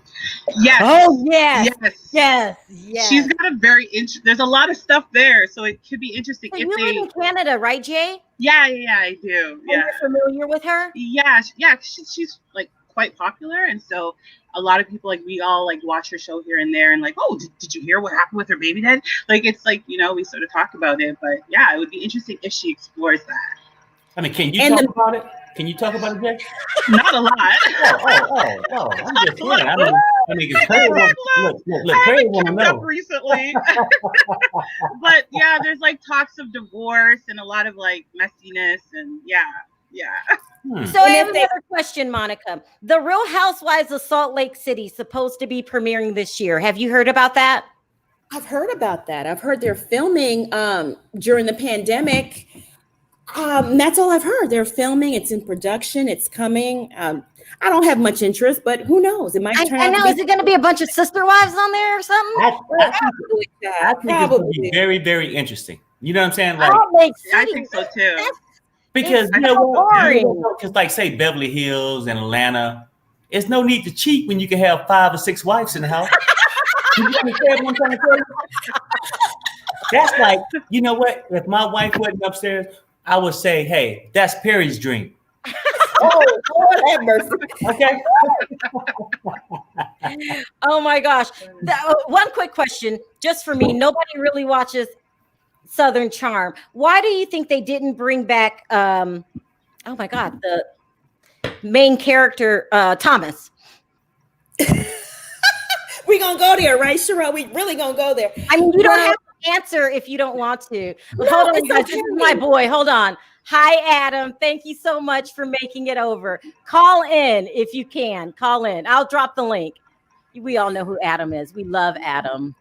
Speaker 8: Yes.
Speaker 1: Oh, yes.
Speaker 8: Yes.
Speaker 1: Yes. Yes.
Speaker 8: She's got a very there's a lot of stuff there, so it could be interesting
Speaker 1: So
Speaker 8: if
Speaker 1: you
Speaker 8: they.
Speaker 1: live in Canada, right, Jay?
Speaker 8: Yeah, I do.
Speaker 1: And
Speaker 8: Yeah,
Speaker 1: you're familiar with her?
Speaker 8: yeah. She's like quite popular, and so a lot of people, like, we all like watch her show here and there, and like, oh, did you hear what happened with her baby dad? Like, it's like, you know, we sort of talk about it, but yeah, it would be interesting if she explores that.
Speaker 5: I mean, can you talk about it? Can you talk about it, Jay?
Speaker 8: Not a lot.
Speaker 5: Oh! I'm just saying. I mean, look, Perry want to know.
Speaker 8: Recently, but yeah, there's like talks of divorce and a lot of like messiness, and yeah.
Speaker 1: So I have another question, Monica. The Real Housewives of Salt Lake City supposed to be premiering this year. Have you heard about that?
Speaker 3: I've heard about that. I've heard they're filming during the pandemic. That's all I've heard. They're filming. It's in production. It's coming. I don't have much interest, but who knows? It might turn out.
Speaker 1: I know. Is it going to be a bunch of sister wives on there or something?
Speaker 5: I think it's going to be very, very interesting. You know what I'm saying? Like,
Speaker 8: I think so too.
Speaker 5: Because you know what? Just like say Beverly Hills and Atlanta, there's no need to cheat when you can have 5 or 6 wives in the house. You understand what I'm trying to tell you? That's like, you know what? If my wife wasn't upstairs, I would say, hey, that's Perry's dream.
Speaker 3: Oh, Lord have mercy.
Speaker 5: Okay.
Speaker 1: Oh my gosh. One quick question, just for me. Nobody really watches Southern Charm. Why do you think they didn't bring back oh my God, the main character, Thomas?
Speaker 3: We're gonna go there, right, Sharrell? We really gonna go there.
Speaker 1: I mean, you don't have to answer if you don't want to. Hold on, guys. This is my boy. Hold on. Hi, Adam. Thank you so much for making it over. Call in if you can. Call in. I'll drop the link. We all know who Adam is. We love Adam.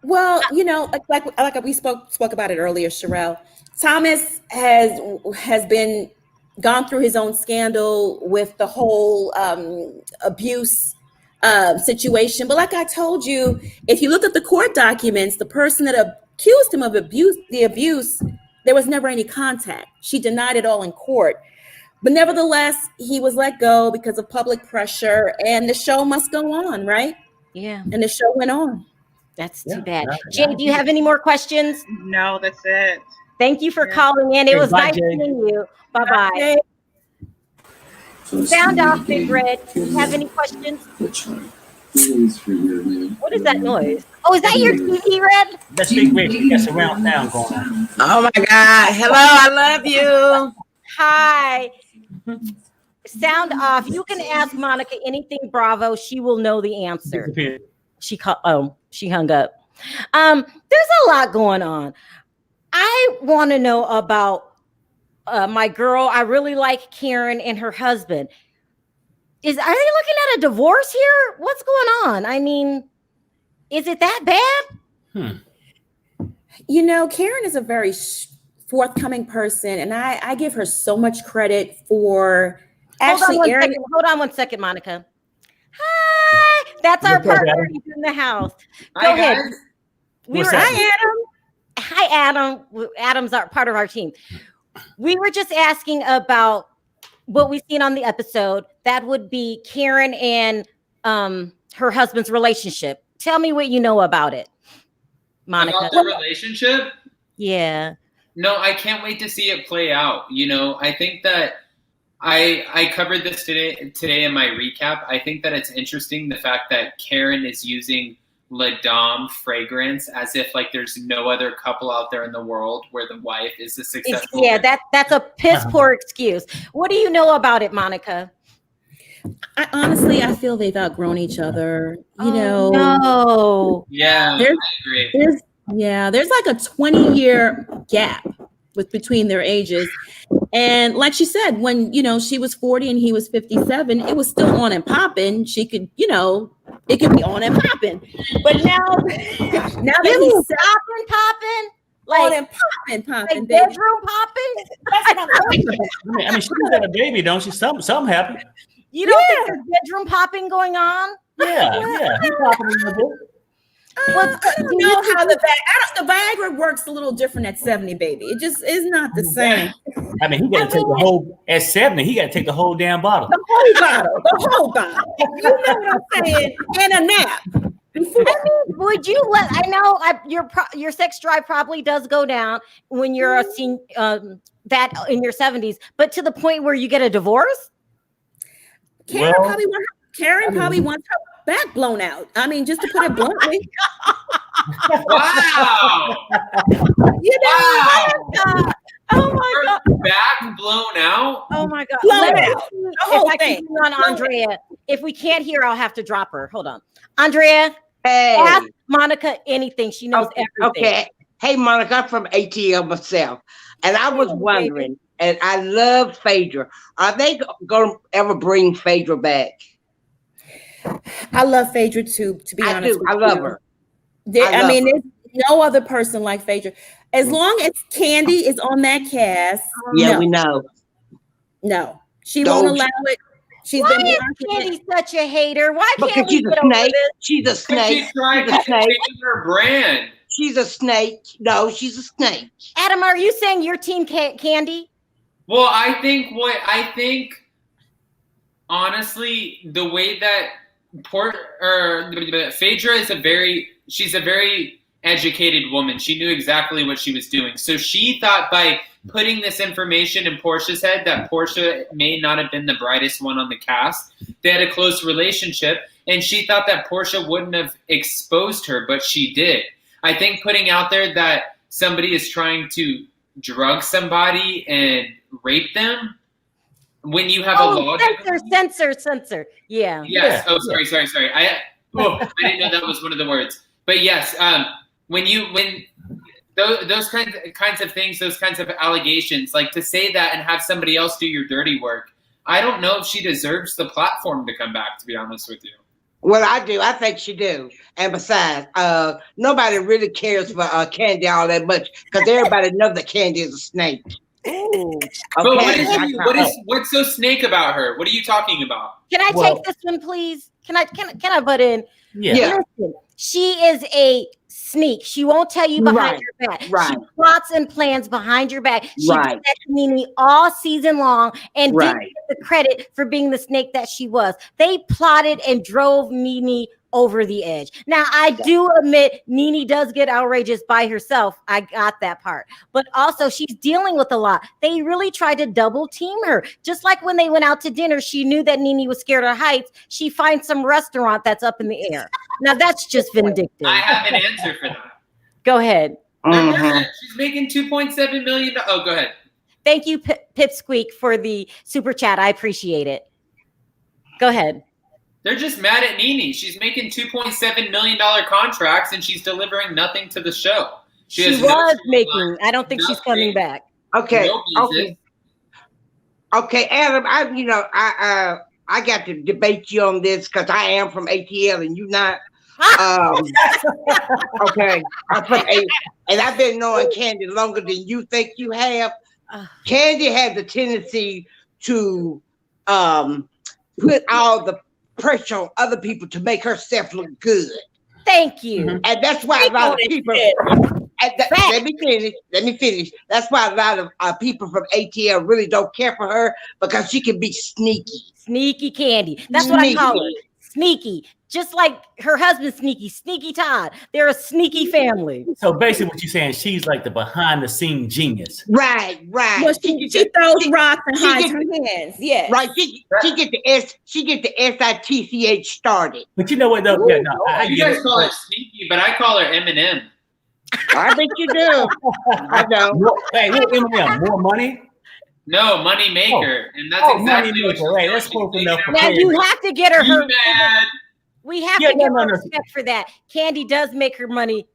Speaker 3: Well, you know, like we spoke about it earlier, Sharrell. Thomas has been gone through his own scandal with the whole abuse situation. But like I told you, if you look at the court documents, the person that accused him of the abuse, there was never any contact. She denied it all in court. But nevertheless, he was let go because of public pressure, and the show must go on, right?
Speaker 1: Yeah.
Speaker 3: And the show went on.
Speaker 1: That's too bad. Jay, do you have any more questions?
Speaker 8: No, that's it.
Speaker 1: Thank you for calling in. It was nice seeing you. Bye-bye. Sound off, Big Red. Do you have any questions? What is that noise? Oh, is that your TV, Red?
Speaker 5: That's Big Red. He got surround sound going on.
Speaker 9: Oh my God. Hello, I love you.
Speaker 1: Hi. Sound off. You can ask Monica anything, Bravo. She will know the answer. She hung up. There's a lot going on. I want to know about my girl. I really like Karen and her husband. Are they looking at a divorce here? What's going on? I mean, is it that bad?
Speaker 3: You know, Karen is a very forthcoming person, and I give her so much credit for actually airing.
Speaker 1: Hold on one second, Monica. Hi, that's our partner. He's in the house. Go ahead. Hi, Adam. Hi, Adam. Adam's part of our team. We were just asking about what we've seen on the episode. That would be Karen and her husband's relationship. Tell me what you know about it, Monica.
Speaker 10: About the relationship?
Speaker 1: Yeah.
Speaker 10: No, I can't wait to see it play out. You know, I think that I covered this today in my recap. I think that it's interesting the fact that Karen is using La Dame fragrance, as if like there's no other couple out there in the world where the wife is the successful.
Speaker 1: Yeah, that's a piss poor excuse. What do you know about it, Monica?
Speaker 3: I feel they've outgrown each other.
Speaker 1: No.
Speaker 10: Yeah,
Speaker 3: There's-
Speaker 10: I agree.
Speaker 3: There's like a 20-year gap between their ages. And like she said, when, she was 40 and he was 57, it was still on and popping. She could, it could be on and popping. But now that he's
Speaker 1: popping,
Speaker 3: on and popping,
Speaker 1: like bedroom popping.
Speaker 3: That's what I'm talking about.
Speaker 5: I mean, she just had a baby, don't she? Something happened.
Speaker 1: You don't think there's bedroom popping going on?
Speaker 5: Yeah. He's popping in the book.
Speaker 3: I don't know how the Viagra works a little different at 70, baby. It just is not the same.
Speaker 5: I mean, he got to take the whole at 70. He got to take the whole damn bottle.
Speaker 3: The whole bottle. You know what I'm saying? And a nap.
Speaker 1: Would you let? I know your sex drive probably does go down when you're a that in your 70s, but to the point where you get a divorce.
Speaker 3: Karen probably wants her back blown out. I mean, just to put it bluntly.
Speaker 10: Wow.
Speaker 1: Wow. Oh my God.
Speaker 10: Back blown out?
Speaker 1: Oh my God.
Speaker 3: Blown out. The whole thing.
Speaker 1: On Andrea. If we can't hear, I'll have to drop her. Hold on. Andrea,
Speaker 9: Hey.
Speaker 1: ask Monica anything. She knows everything.
Speaker 9: Okay. Hey, Monica, I'm from ATL myself. And I was wondering, and I love Phaedra. Are they going to ever bring Phaedra back?
Speaker 3: I love Phaedra too, to be honest.
Speaker 9: I love her.
Speaker 3: There's no other person like Phaedra. As long as Candy is on that cast.
Speaker 9: Yeah, we know.
Speaker 3: No, she won't allow it.
Speaker 1: Why is Candy such a hater? Why can't
Speaker 9: she's a snake? She's a snake.
Speaker 10: She tried to change her brand.
Speaker 9: She's a snake. No, she's a snake.
Speaker 1: Adam, are you saying your team Candy?
Speaker 10: Well, I think honestly, the way that Phaedra is she's a very educated woman. She knew exactly what she was doing. So she thought by putting this information in Portia's head that Portia may not have been the brightest one on the cast. They had a close relationship, and she thought that Portia wouldn't have exposed her, but she did. I think putting out there that somebody is trying to drug somebody and rape them, when you have a law.
Speaker 1: Censor. Yeah.
Speaker 10: Yes. Oh, sorry. I didn't know that was one of the words. But yes, when those kinds of things, those kinds of allegations, like to say that and have somebody else do your dirty work, I don't know if she deserves the platform to come back, to be honest with you.
Speaker 9: Well, I do. I think she do. And besides, nobody really cares for Candy all that much because everybody knows that Candy is a snake.
Speaker 1: Ooh.
Speaker 9: Okay.
Speaker 10: But what's so snake about her? What are you talking about?
Speaker 1: Can I take this one, please? Can I butt in?
Speaker 5: Yeah.
Speaker 1: Listen, she is a sneak. She won't tell you behind your back.
Speaker 9: Right.
Speaker 1: She plots and plans behind your back. She
Speaker 9: Right.
Speaker 1: did that to Nene all season long and
Speaker 9: Right.
Speaker 1: didn't get the credit for being the snake that she was. They plotted and drove Nene over the edge. Now, I do admit Nene does get outrageous by herself. I got that part. But also, she's dealing with a lot. They really tried to double team her. Just like when they went out to dinner, she knew that Nene was scared of heights. She finds some restaurant that's up in the air. Now, that's just vindictive.
Speaker 10: I have an answer for that.
Speaker 1: Go ahead.
Speaker 10: She's making $2.7 million. Oh, go ahead.
Speaker 1: Thank you, Pipsqueak, for the super chat. I appreciate it. Go ahead.
Speaker 10: They're just mad at Nene. She's making $2.7 million contracts and she's delivering nothing to the show.
Speaker 1: She was making. I don't think she's coming back.
Speaker 9: Okay. Okay, Adam. I got to debate you on this because I am from ATL and you not. Okay. I'm from and I've been knowing Candy longer than you think you have. Candy has a tendency to put all the pressure on other people to make herself look good.
Speaker 1: Thank you.
Speaker 9: And that's why a lot of people. Let me finish. That's why a lot of people from ATL really don't care for her because she can be sneaky.
Speaker 1: Sneaky Candy. That's what I call her. Sneaky. Just like her husband, Sneaky Todd. They're a sneaky family.
Speaker 5: So basically what you're saying, she's like the behind the scenes genius.
Speaker 9: Right.
Speaker 3: Well, she throws rocks and hides her hands. Yeah.
Speaker 9: Right. She get the SITCH started.
Speaker 5: But you know what though? Yeah, no,
Speaker 10: you guys call her sneaky? but I call her Eminem.
Speaker 9: I bet you do. I know.
Speaker 5: Hey, who Eminem? More money?
Speaker 10: No, money maker, and that's exactly what she's
Speaker 5: Right,
Speaker 10: doing.
Speaker 5: that's
Speaker 10: She's
Speaker 5: close
Speaker 10: making
Speaker 5: enough.
Speaker 10: her
Speaker 1: Now
Speaker 10: money.
Speaker 1: you have to get her.
Speaker 10: You mad?
Speaker 1: We have
Speaker 5: Yeah,
Speaker 1: to give
Speaker 5: no,
Speaker 1: her
Speaker 5: no.
Speaker 1: respect for that. Candy does make her money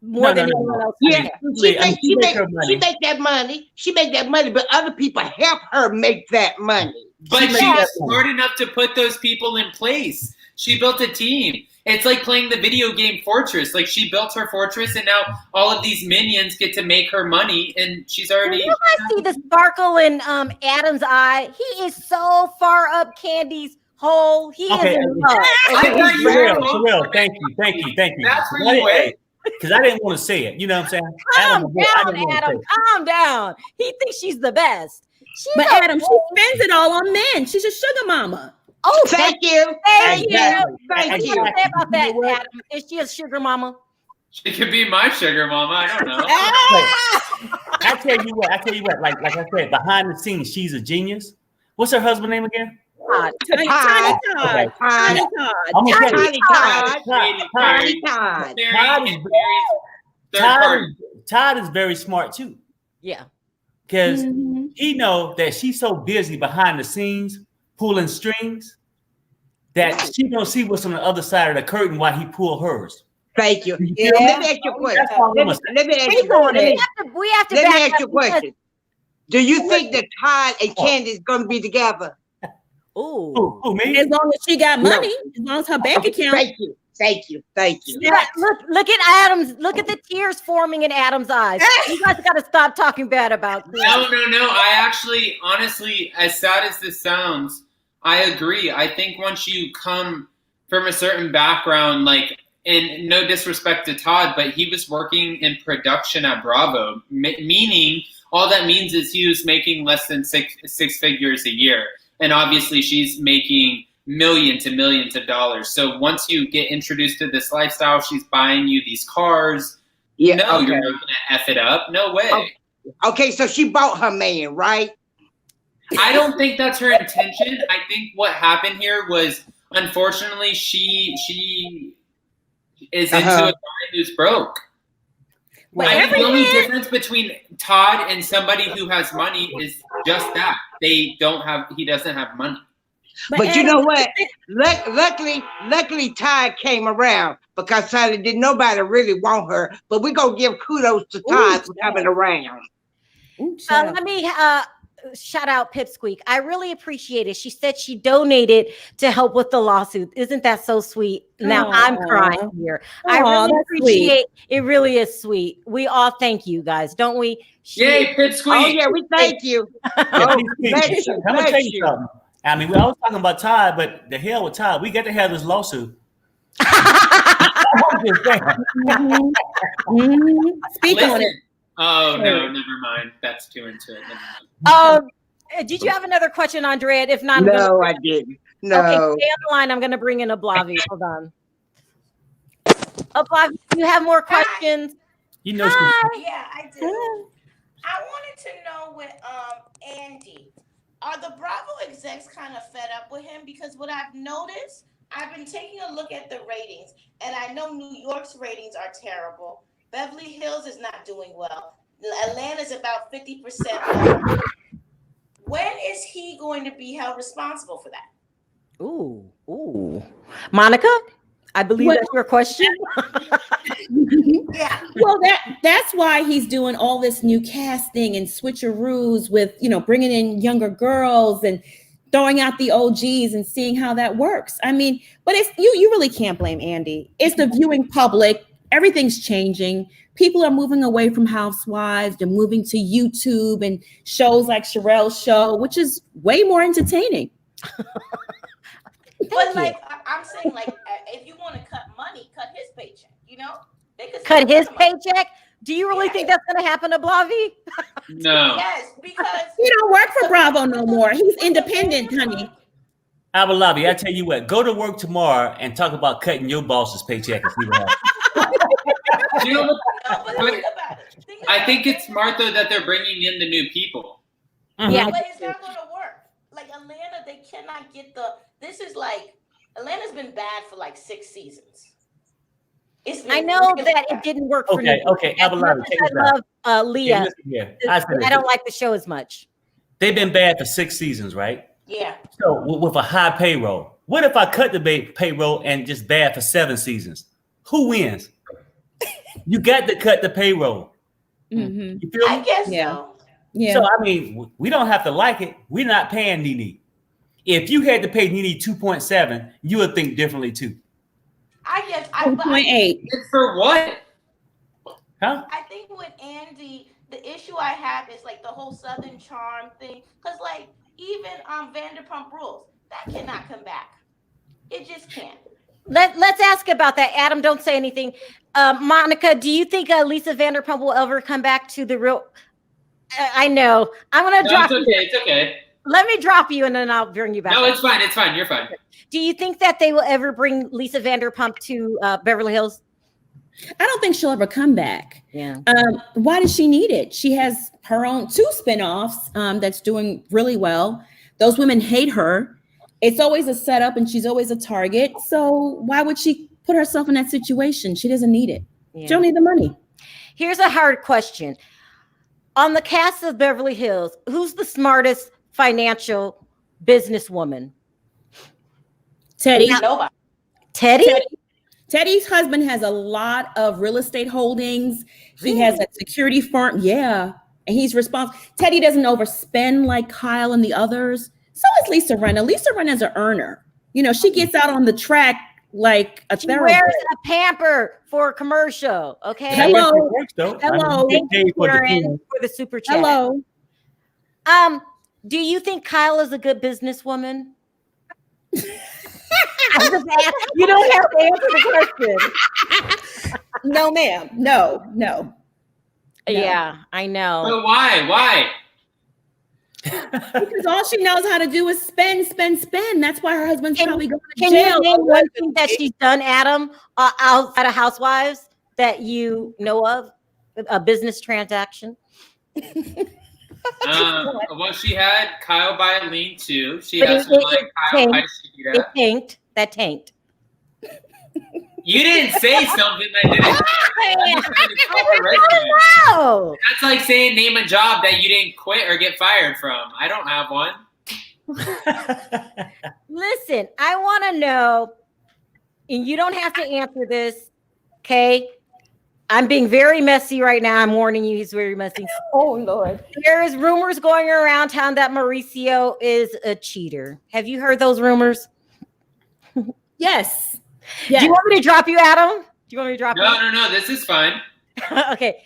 Speaker 1: more than anyone else.
Speaker 9: Yeah, she
Speaker 5: I mean,
Speaker 9: make
Speaker 5: her money.
Speaker 9: she make that money. She make that money, but other people help her make that money.
Speaker 10: But
Speaker 5: She
Speaker 10: she
Speaker 5: made
Speaker 10: was
Speaker 5: that
Speaker 10: smart enough to put those people in place. She built a team. It's like playing the video game Fortress. Like she built her fortress, and now all of these minions get to make her money, and she's already.
Speaker 1: You guys see the sparkle in Adam's eye? He is so far up Candy's hole. He
Speaker 5: Okay,
Speaker 1: is in love.
Speaker 5: Sharrell, thank you.
Speaker 10: That's where you went.
Speaker 5: Because I didn't want to say it. You know what I'm saying?
Speaker 1: Calm down, Adam. Calm down. He thinks she's the best.
Speaker 3: But Adam, she spends it all on men. She's a sugar mama.
Speaker 1: Oh,
Speaker 9: Thank you.
Speaker 1: Thank you.
Speaker 9: Exactly.
Speaker 1: What
Speaker 9: Thank
Speaker 1: do you
Speaker 9: you.
Speaker 1: say about that, Adam? Is she a sugar mama?
Speaker 10: She could be my sugar mama. I don't know.
Speaker 5: I tell you what. Like I said, behind the scenes, she's a genius. What's her husband's name again?
Speaker 3: Tiny
Speaker 9: Todd.
Speaker 3: Todd.
Speaker 5: Okay.
Speaker 3: Tiny Todd.
Speaker 5: I'm gonna tell you,
Speaker 9: Tiny Todd.
Speaker 5: Todd is very smart too.
Speaker 1: Yeah.
Speaker 5: Because he know that she's so busy behind the scenes pulling strings that she don't see what's on the other side of the curtain while he pull hers.
Speaker 9: Thank you.
Speaker 5: Yeah.
Speaker 9: Let me ask you a question. Let me ask you a question.
Speaker 1: We have to
Speaker 9: Let me
Speaker 1: back
Speaker 9: ask you a
Speaker 1: up because-
Speaker 9: question. Do you think that Todd and Candy is going to be together?
Speaker 1: Ooh.
Speaker 5: Who, me?
Speaker 3: As long as she got money, as long as her bank account.
Speaker 9: Thank you.
Speaker 1: Yeah, look at Adam's. Look at the tears forming in Adam's eyes. You guys got to stop talking bad about this.
Speaker 10: No. I actually, honestly, as sad as this sounds, I agree. I think once you come from a certain background, like, and no disrespect to Todd, but he was working in production at Bravo, meaning all that means is he was making less than six figures a year. And obviously she's making millions and millions of dollars. So once you get introduced to this lifestyle, she's buying you these cars.
Speaker 9: Yeah,
Speaker 10: no,
Speaker 9: okay.
Speaker 10: you're not going to F it up. No way.
Speaker 9: Okay, so she bought her man, right?
Speaker 10: I don't think that's her intention. I think what happened here was, unfortunately, she is into a guy who's broke. I mean, the only difference between Todd and somebody who has money is just that he doesn't have money.
Speaker 9: But you know what? Luckily, Todd came around because Todd didn't nobody really want her. But we're gonna give kudos to Todd for coming around.
Speaker 1: Let me shout out Pipsqueak. I really appreciate it. She said she donated to help with the lawsuit. Isn't that so sweet? Now I'm crying here. I really appreciate it. Really is sweet. We all thank you guys, don't we?
Speaker 10: Yay, Pipsqueak.
Speaker 9: Oh yeah, we thank you.
Speaker 5: I'm gonna tell you something. I mean, I was talking about Todd, but the hell with Todd, we got to have this lawsuit. I'm just saying.
Speaker 3: Speak on it.
Speaker 10: Oh no, never mind. That's too into it.
Speaker 1: Did you have another question, Andrea? If not,
Speaker 9: I didn't. No.
Speaker 1: Okay, stay on the line. I'm going to bring in Oblavi. Hold on. Oblavi, do you have more questions?
Speaker 5: You know.
Speaker 6: Yeah, I do. I wanted to know with Andy, are the Bravo execs kind of fed up with him? Because what I've noticed, I've been taking a look at the ratings, and I know New York's ratings are terrible. Beverly Hills is not doing well. Atlanta's about 50% lower. When is he going to be held responsible for that?
Speaker 1: Ooh. Monica, I believe that's your question.
Speaker 6: Yeah.
Speaker 3: Well, that's why he's doing all this new casting and switcheroos with, bringing in younger girls and throwing out the OGs and seeing how that works. I mean, but it's you really can't blame Andy. It's the viewing public. Everything's changing. People are moving away from Housewives. They're moving to YouTube and shows like Sharrell's show, which is way more entertaining.
Speaker 6: But I'm saying, if you want to cut money, cut his paycheck. They could
Speaker 1: cut his paycheck. Do you really think that's going to happen to Blavi?
Speaker 10: No.
Speaker 6: Yes, because
Speaker 3: he don't work for Bravo no more. He's independent, honey.
Speaker 5: Abalabi, I tell you what, go to work tomorrow and talk about cutting your boss's paycheck and see what happens.
Speaker 10: I think it's smart though that they're bringing in the new people.
Speaker 1: Yeah,
Speaker 6: but it's not going to work. Like Atlanta, they cannot get Atlanta's been bad for 6 seasons.
Speaker 1: I know that it didn't work for me.
Speaker 5: Okay.
Speaker 1: As much as I love Leah, I don't like the show as much.
Speaker 5: They've been bad for 6 seasons, right?
Speaker 6: Yeah.
Speaker 5: So with a high payroll, what if I cut the payroll and just bad for 7 seasons? Who wins? You got to cut the payroll.
Speaker 3: Mm-hmm.
Speaker 5: You feel me?
Speaker 6: I guess so.
Speaker 3: Yeah.
Speaker 5: So I mean, we don't have to like it. We're not paying Nene. If you had to pay Nene 2.7, you would think differently too.
Speaker 6: I guess
Speaker 3: 2.8.
Speaker 10: For what?
Speaker 5: Huh?
Speaker 6: I think with Andy, the issue I have is like the whole Southern charm thing. Because like even Vanderpump Rules, that cannot come back. It just can't.
Speaker 1: Let's ask about that. Adam, don't say anything. Monica, do you think Lisa Vanderpump will ever come back to the real? I know. I'm gonna drop you.
Speaker 10: It's okay.
Speaker 1: Let me drop you and then I'll bring you back.
Speaker 10: No, it's fine. It's fine. You're fine.
Speaker 1: Do you think that they will ever bring Lisa Vanderpump to Beverly Hills?
Speaker 3: I don't think she'll ever come back.
Speaker 1: Yeah.
Speaker 3: Why does she need it? She has her own 2 spinoffs that's doing really well. Those women hate her. It's always a setup and she's always a target. So why would she put herself in that situation? She doesn't need it.
Speaker 1: Yeah.
Speaker 3: She don't need the money.
Speaker 1: Here's a hard question. On the cast of Beverly Hills, who's the smartest financial businesswoman?
Speaker 3: Teddy.
Speaker 6: Nobody.
Speaker 3: Teddy's husband has a lot of real estate holdings. He has a security firm. Yeah. And he's responsible. Teddy doesn't overspend like Kyle and the others. So is Lisa Rinna. Lisa Rinna is an earner. You know, she gets out on the track like a therapist.
Speaker 1: Wears a pamper for a commercial. Okay.
Speaker 3: Hello.
Speaker 1: Hello. Thank you, Karen, for the super chat.
Speaker 3: Hello.
Speaker 1: Do you think Kyle is a good businesswoman? You don't have to answer the question.
Speaker 3: No, ma'am. No.
Speaker 1: Yeah, I know.
Speaker 10: So why?
Speaker 3: Because all she knows how to do is spend. That's why her husband's probably going to
Speaker 1: Can
Speaker 3: jail.
Speaker 1: you name one thing that she's done, Adam, outside of Housewives that you know of? A business transaction?
Speaker 10: Well, she had Kyle buy a lean too. She
Speaker 1: But
Speaker 10: has some money. Kyle, why did she do that?
Speaker 1: That tanked.
Speaker 10: You didn't say something that didn't.
Speaker 1: No.
Speaker 10: That's like saying name a job that you didn't quit or get fired from. I don't have one.
Speaker 1: Listen, I want to know, and you don't have to answer this, okay? I'm being very messy right now. I'm warning you, he's very messy.
Speaker 3: Oh, Lord.
Speaker 1: There is rumors going around town that Mauricio is a cheater. Have you heard those rumors?
Speaker 3: Yes.
Speaker 1: Do you want me to drop you, Adam? Do you want me to drop you?
Speaker 10: No. This is fine.
Speaker 1: Okay.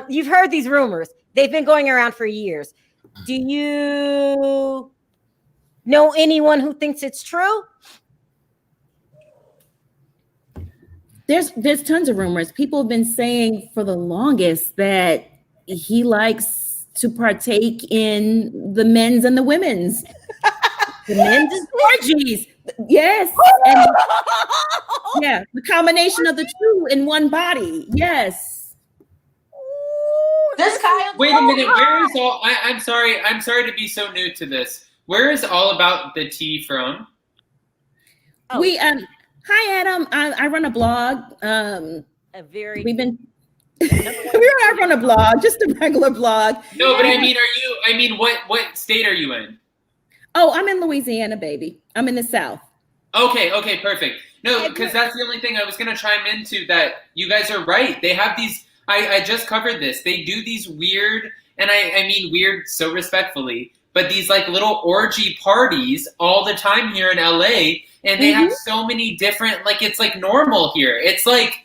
Speaker 1: You've heard these rumors. They've been going around for years. Do you know anyone who thinks it's true?
Speaker 3: There's tons of rumors. People have been saying for the longest that he likes to partake in the men's and the women's. The men's orgies. Yes. And, yeah, the combination of the two in one body. Yes.
Speaker 6: This Kyle.
Speaker 10: Wait a minute. Where is all? I'm sorry. I'm sorry to be so new to this. Where is all about the tea from?
Speaker 1: Oh.
Speaker 3: We Hi Adam. I run a blog. We've been. I run a blog, just a regular blog.
Speaker 10: No, but I mean, what state are you in?
Speaker 3: Oh, I'm in Louisiana, baby. I'm in the South.
Speaker 10: Okay, perfect. No, because that's the only thing I was going to chime into, that you guys are right. They have these, I just covered this. They do these weird, and I mean weird so respectfully, but these like little orgy parties all the time here in LA, and they have so many different, like it's like normal here. It's like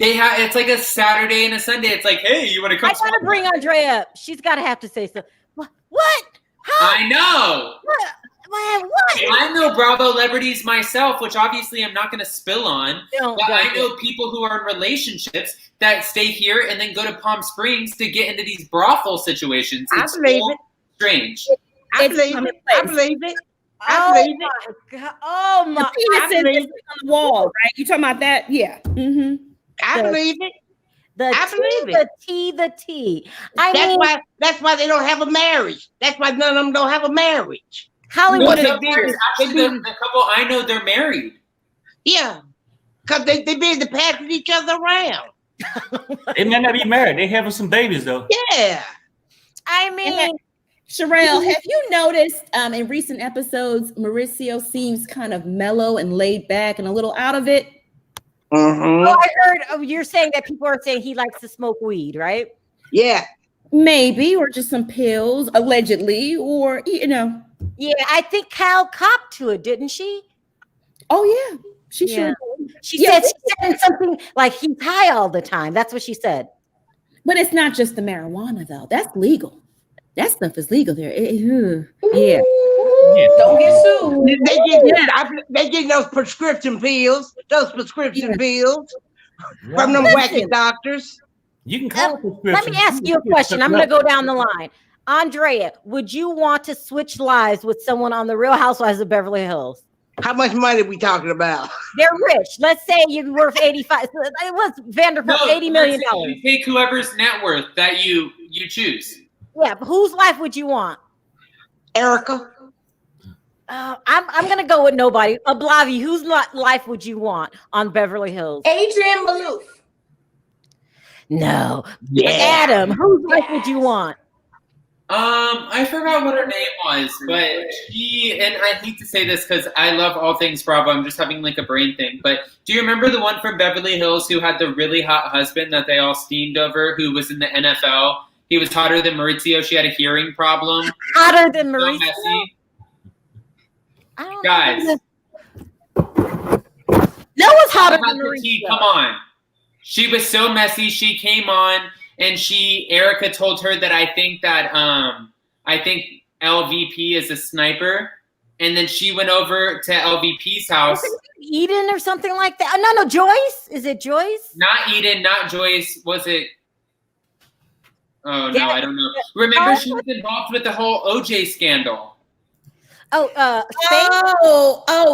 Speaker 10: it's like a Saturday and a Sunday. It's like, hey, you want to come?
Speaker 1: I gotta bring Andrea up. She's gotta have to say something. What? How?
Speaker 10: I know.
Speaker 1: What?
Speaker 10: I know Bravo celebrities myself, which obviously I'm not going to spill on. But I know people who are in relationships that stay here and then go to Palm Springs to get into these brothel situations. It's so strange.
Speaker 9: I believe it.
Speaker 1: Oh my!
Speaker 3: The penis is on the wall, right? You talking about that? Yeah. Mm-hmm.
Speaker 9: I believe it.
Speaker 1: The T.
Speaker 9: That's why they don't have a marriage. That's why none of them don't have a marriage.
Speaker 1: Hollywood
Speaker 10: Actually, the couple I know, they're married.
Speaker 9: Yeah. Because they busy passing each other around.
Speaker 5: They might not be married. They having some babies though.
Speaker 9: Yeah.
Speaker 1: I mean,
Speaker 3: Sharrell, have you noticed in recent episodes, Mauricio seems kind of mellow and laid back and a little out of it?
Speaker 9: Mm-hmm.
Speaker 1: I heard you're saying that people are saying he likes to smoke weed, right?
Speaker 9: Yeah.
Speaker 3: Maybe, or just some pills, allegedly, or, you know.
Speaker 1: Yeah, I think Kyle copped to it, didn't she?
Speaker 3: Oh, yeah. She sure did.
Speaker 1: She said something like he's high all the time. That's what she said.
Speaker 3: But it's not just the marijuana, though. That's legal. That stuff is legal there. Yeah.
Speaker 2: Don't get sued.
Speaker 9: They get those prescription pills. Those prescription pills from them wacky doctors.
Speaker 5: You can call it prescription.
Speaker 1: Let me ask you a question. I'm going to go down the line. Andrea, would you want to switch lives with someone on the Real Housewives of Beverly Hills?
Speaker 9: How much money are we talking about?
Speaker 1: They're rich. Let's say you're worth 85. It was Vanderpump, $80 million.
Speaker 10: You take whoever's net worth that you choose.
Speaker 1: Yeah, but whose life would you want?
Speaker 9: Erica.
Speaker 1: I'm gonna go with nobody. Blavi, whose life would you want on Beverly Hills?
Speaker 2: Adrian Malouf.
Speaker 1: No.
Speaker 9: Yeah.
Speaker 1: Adam, whose life would you want?
Speaker 10: I forgot what her name was, but she, and I hate to say this because I love all things Bravo. I'm just having like a brain thing. But do you remember the one from Beverly Hills who had the really hot husband that they all steamed over, who was in the NFL? He was hotter than Mauricio. She had a hearing problem.
Speaker 1: Hotter than
Speaker 10: So
Speaker 1: Mauricio?
Speaker 10: messy.
Speaker 1: I don't
Speaker 10: Guys.
Speaker 1: know. No one's hotter than
Speaker 10: Mauricio.
Speaker 1: Mauricio.
Speaker 10: Come on. She was so messy. She came on and Erica told her that I think LVP is a sniper. And then she went over to LVP's house.
Speaker 1: Eden or something like that. No, Joyce. Is it Joyce?
Speaker 10: Not Eden, not Joyce. Was it? Oh, no, I don't know. Remember, she was involved with the whole OJ scandal.
Speaker 3: Oh,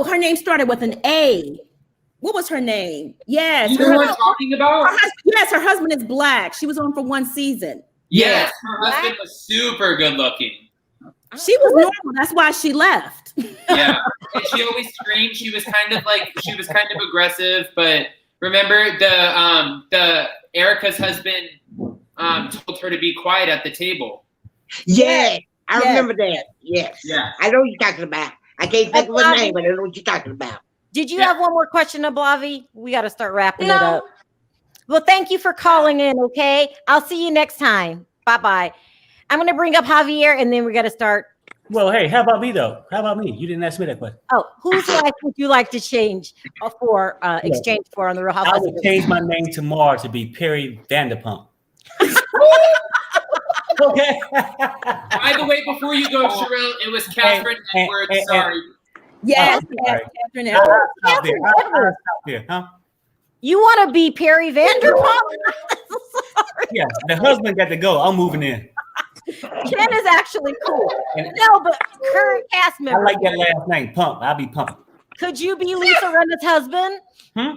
Speaker 3: her name started with an A. What was her name? Yes.
Speaker 10: You know what I'm talking about?
Speaker 3: Yes, her husband is black. She was on for one season.
Speaker 10: Yes, her husband was super good looking.
Speaker 3: She was normal. That's why she left.
Speaker 10: Yeah, and she always screamed. She was kind of aggressive. But remember, the Erica's husband told her to be quiet at the table.
Speaker 9: Yeah, I remember that. Yes.
Speaker 10: Yeah.
Speaker 9: I know what you're talking about. I can't think of her name, but I know what you're talking about.
Speaker 1: Did you have one more question, Blavi? We got to start wrapping it up. Well, thank you for calling in, okay? I'll see you next time. Bye-bye. I'm going to bring up Javier, and then we got to start.
Speaker 5: Well, hey, how about me, though? How about me? You didn't ask me that question.
Speaker 1: Oh, whose life would you like to change exchange for on the Real Housewives?
Speaker 5: I would change my name tomorrow to be Perry Vanderpump. Okay.
Speaker 10: By the way, before you go, Sharrell, it was Catherine Edwards. Sorry.
Speaker 3: Yes, Catherine Edwards.
Speaker 1: Catherine Edwards.
Speaker 5: Huh?
Speaker 1: You want to be Perry Vanderpump?
Speaker 5: Yeah, the husband got to go. I'm moving in.
Speaker 1: Ken is actually cool. No, but current cast member.
Speaker 5: I like that last name, Pump. I'll be pumping.
Speaker 1: Could you be Lisa Rinna's husband?
Speaker 5: Hmm?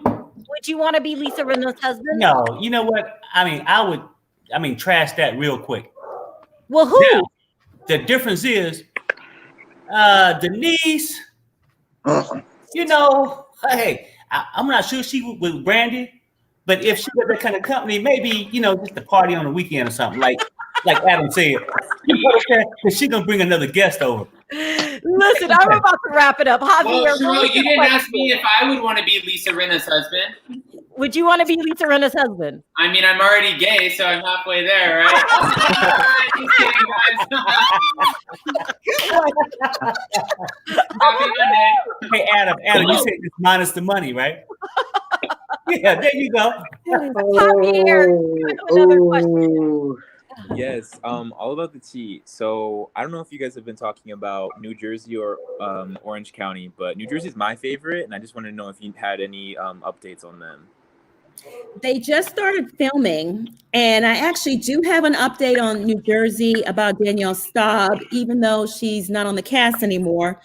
Speaker 1: Would you want to be Lisa Rinna's husband?
Speaker 5: No, you know what? I mean, trash that real quick.
Speaker 1: Well, who?
Speaker 5: Now, the difference is, Denise, you know, hey, I'm not sure she was Brandy, but if she was that kind of company, maybe, you know, just a party on the weekend or something, like Adam said. You know what I'm saying? Because she's going to bring another guest over.
Speaker 1: Listen, I'm about to wrap it up. Javier,
Speaker 10: Well, Sharrell, you didn't ask me if I would want to be Lisa Rinna's husband.
Speaker 1: Would you want to be Lisa Rinna's husband?
Speaker 10: I mean, I'm already gay, so I'm halfway there, right? Just kidding, guys. Happy Monday.
Speaker 5: Hey, Adam, you said it's minus the money, right? Yeah, there you go.
Speaker 1: Javier, you have another question.
Speaker 7: Yes, all about the tea. So I don't know if you guys have been talking about New Jersey or Orange County, but New Jersey is my favorite, and I just want to know if you had any updates on them.
Speaker 3: They just started filming, and I actually do have an update on New Jersey about Danielle Staub, even though she's not on the cast anymore.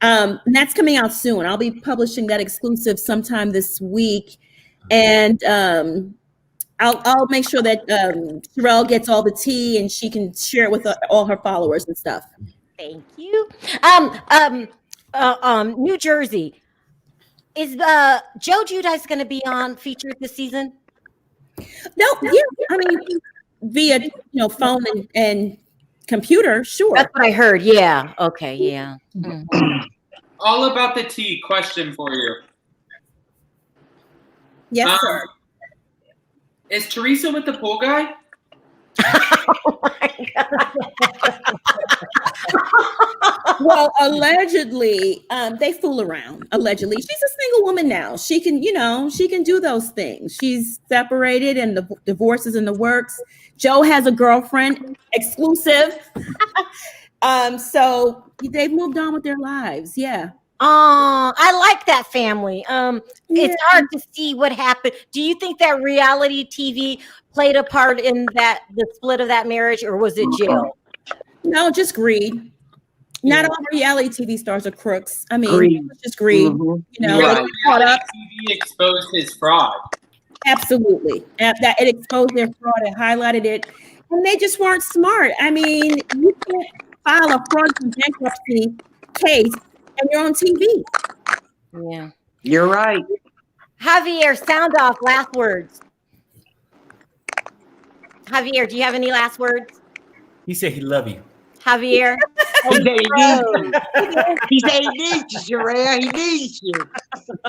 Speaker 3: And that's coming out soon. I'll be publishing that exclusive sometime this week, and I'll make sure that Sharrell gets all the tea and she can share it with all her followers and stuff.
Speaker 1: Thank you. New Jersey. Is Joe Giudice going to be on featured this season?
Speaker 3: No, yeah. I mean, via phone and computer, sure.
Speaker 1: That's what I heard. Yeah. Okay. Yeah. Mhm.
Speaker 10: All about the tea question for you.
Speaker 3: Yes, sir.
Speaker 10: Is Teresa with the pool guy?
Speaker 1: Oh my God.
Speaker 3: Well, allegedly, they fool around. Allegedly, she's a single woman now. She can do those things. She's separated, and the divorce is in the works. Joe has a girlfriend, exclusive. So they've moved on with their lives. Yeah.
Speaker 1: Oh, I like that family. It's hard to see what happened. Do you think that reality TV played a part in the split of that marriage, or was it jail?
Speaker 3: No, just greed. Not all reality TV stars are crooks. I mean,
Speaker 9: Greed.
Speaker 3: it was just greed.
Speaker 9: Mm-hmm.
Speaker 3: They caught up.
Speaker 10: TV exposed his fraud.
Speaker 3: Absolutely. That it exposed their fraud and highlighted it. And they just weren't smart. I mean, you can't file a fraudulent bankruptcy case and you're on TV.
Speaker 1: Yeah.
Speaker 9: You're right.
Speaker 1: Javier, sound off. Last words. Javier, do you have any last words?
Speaker 5: He said he love you.
Speaker 1: Javier.
Speaker 9: He said he needs you. He said he needs you, Sharrell. He needs you.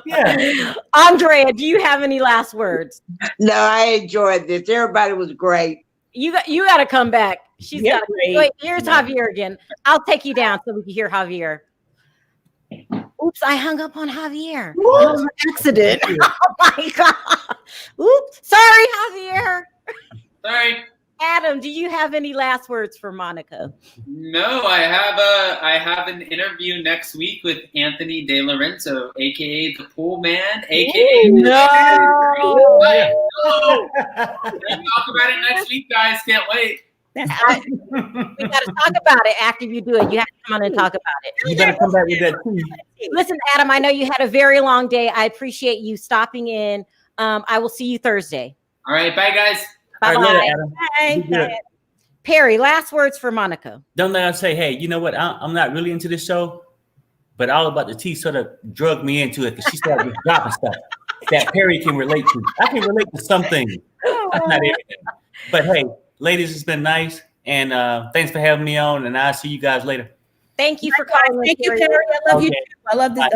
Speaker 5: Yeah.
Speaker 1: Andrea, do you have any last words?
Speaker 9: No, I enjoyed this. Everybody was great.
Speaker 1: You got to come back. She's
Speaker 3: Yeah,
Speaker 1: got.
Speaker 3: great.
Speaker 1: Wait, here's Javier again. I'll take you down so we can hear Javier. Oops, I hung up on Javier. It was an accident. Oh my God. Oops. Sorry, Javier.
Speaker 10: Sorry.
Speaker 1: Adam, do you have any last words for Monica?
Speaker 10: No, I have an interview next week with Anthony De Lorenzo, aka the Pool Man, aka
Speaker 1: No.
Speaker 10: We'll talk about it next week, guys. Can't wait.
Speaker 1: We got to talk about it after you do it. You have to come on and talk about it.
Speaker 5: You better come back with that tea.
Speaker 1: Listen, Adam, I know you had a very long day. I appreciate you stopping in. I will see you Thursday.
Speaker 10: All right, bye, guys.
Speaker 1: Bye-bye.
Speaker 5: All right, later, Adam.
Speaker 3: Bye.
Speaker 5: Be good.
Speaker 1: Perry, last words for Monica.
Speaker 5: Don't let us say, hey, you know what? I'm not really into this show, but all about the tea sort of drugged me into it because she started just dropping stuff that Perry can relate to. I can relate to some things. That's not everything. But hey, ladies, it's been nice. And thanks for having me on. And I'll see you guys later.
Speaker 1: Thank you for calling.
Speaker 3: Thank you, Perry. I love you. I love this.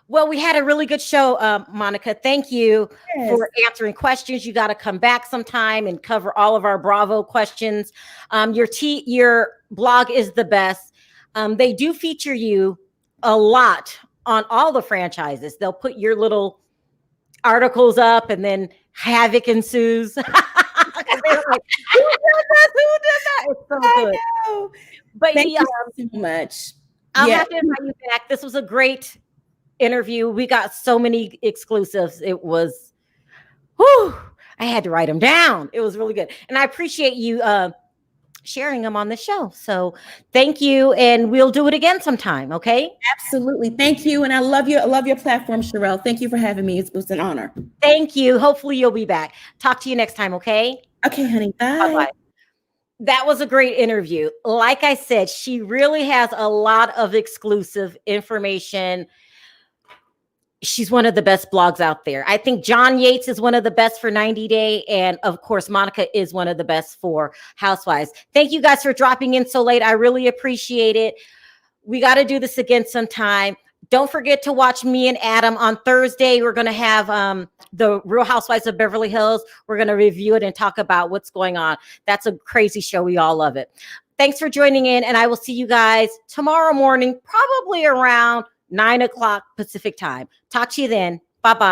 Speaker 1: Well, we had a really good show, Monica. Thank you
Speaker 3: Yes.
Speaker 1: for answering questions. You got to come back sometime and cover all of our Bravo questions. Your blog is the best. They do feature you a lot on all the franchises. They'll put your little articles up, and then havoc ensues. They're like, who did that? Who did that? It's so good. But
Speaker 3: Thank you so much.
Speaker 1: I'll
Speaker 3: Yeah.
Speaker 1: have to invite you back. This was a great interview. We got so many exclusives. It was, whew, I had to write them down. It was really good. And I appreciate you sharing them on the show. So thank you. And we'll do it again sometime. Okay.
Speaker 3: Absolutely. Thank you. And I love you. I love your platform, Sharrell. Thank you for having me. It was an honor.
Speaker 1: Thank you. Hopefully you'll be back. Talk to you next time. Okay.
Speaker 3: Okay, honey. Bye.
Speaker 1: Bye-bye. That was a great interview. Like I said, she really has a lot of exclusive information. She's one of the best blogs out there. I think John Yates is one of the best for 90 Day. And of course, Monica is one of the best for Housewives. Thank you guys for dropping in so late. I really appreciate it. We got to do this again sometime. Don't forget to watch me and Adam on Thursday. We're going to have the Real Housewives of Beverly Hills. We're going to review it and talk about what's going on. That's a crazy show. We all love it. Thanks for joining in. And I will see you guys tomorrow morning, probably around 9 o'clock Pacific time. Talk to you then. Bye-bye.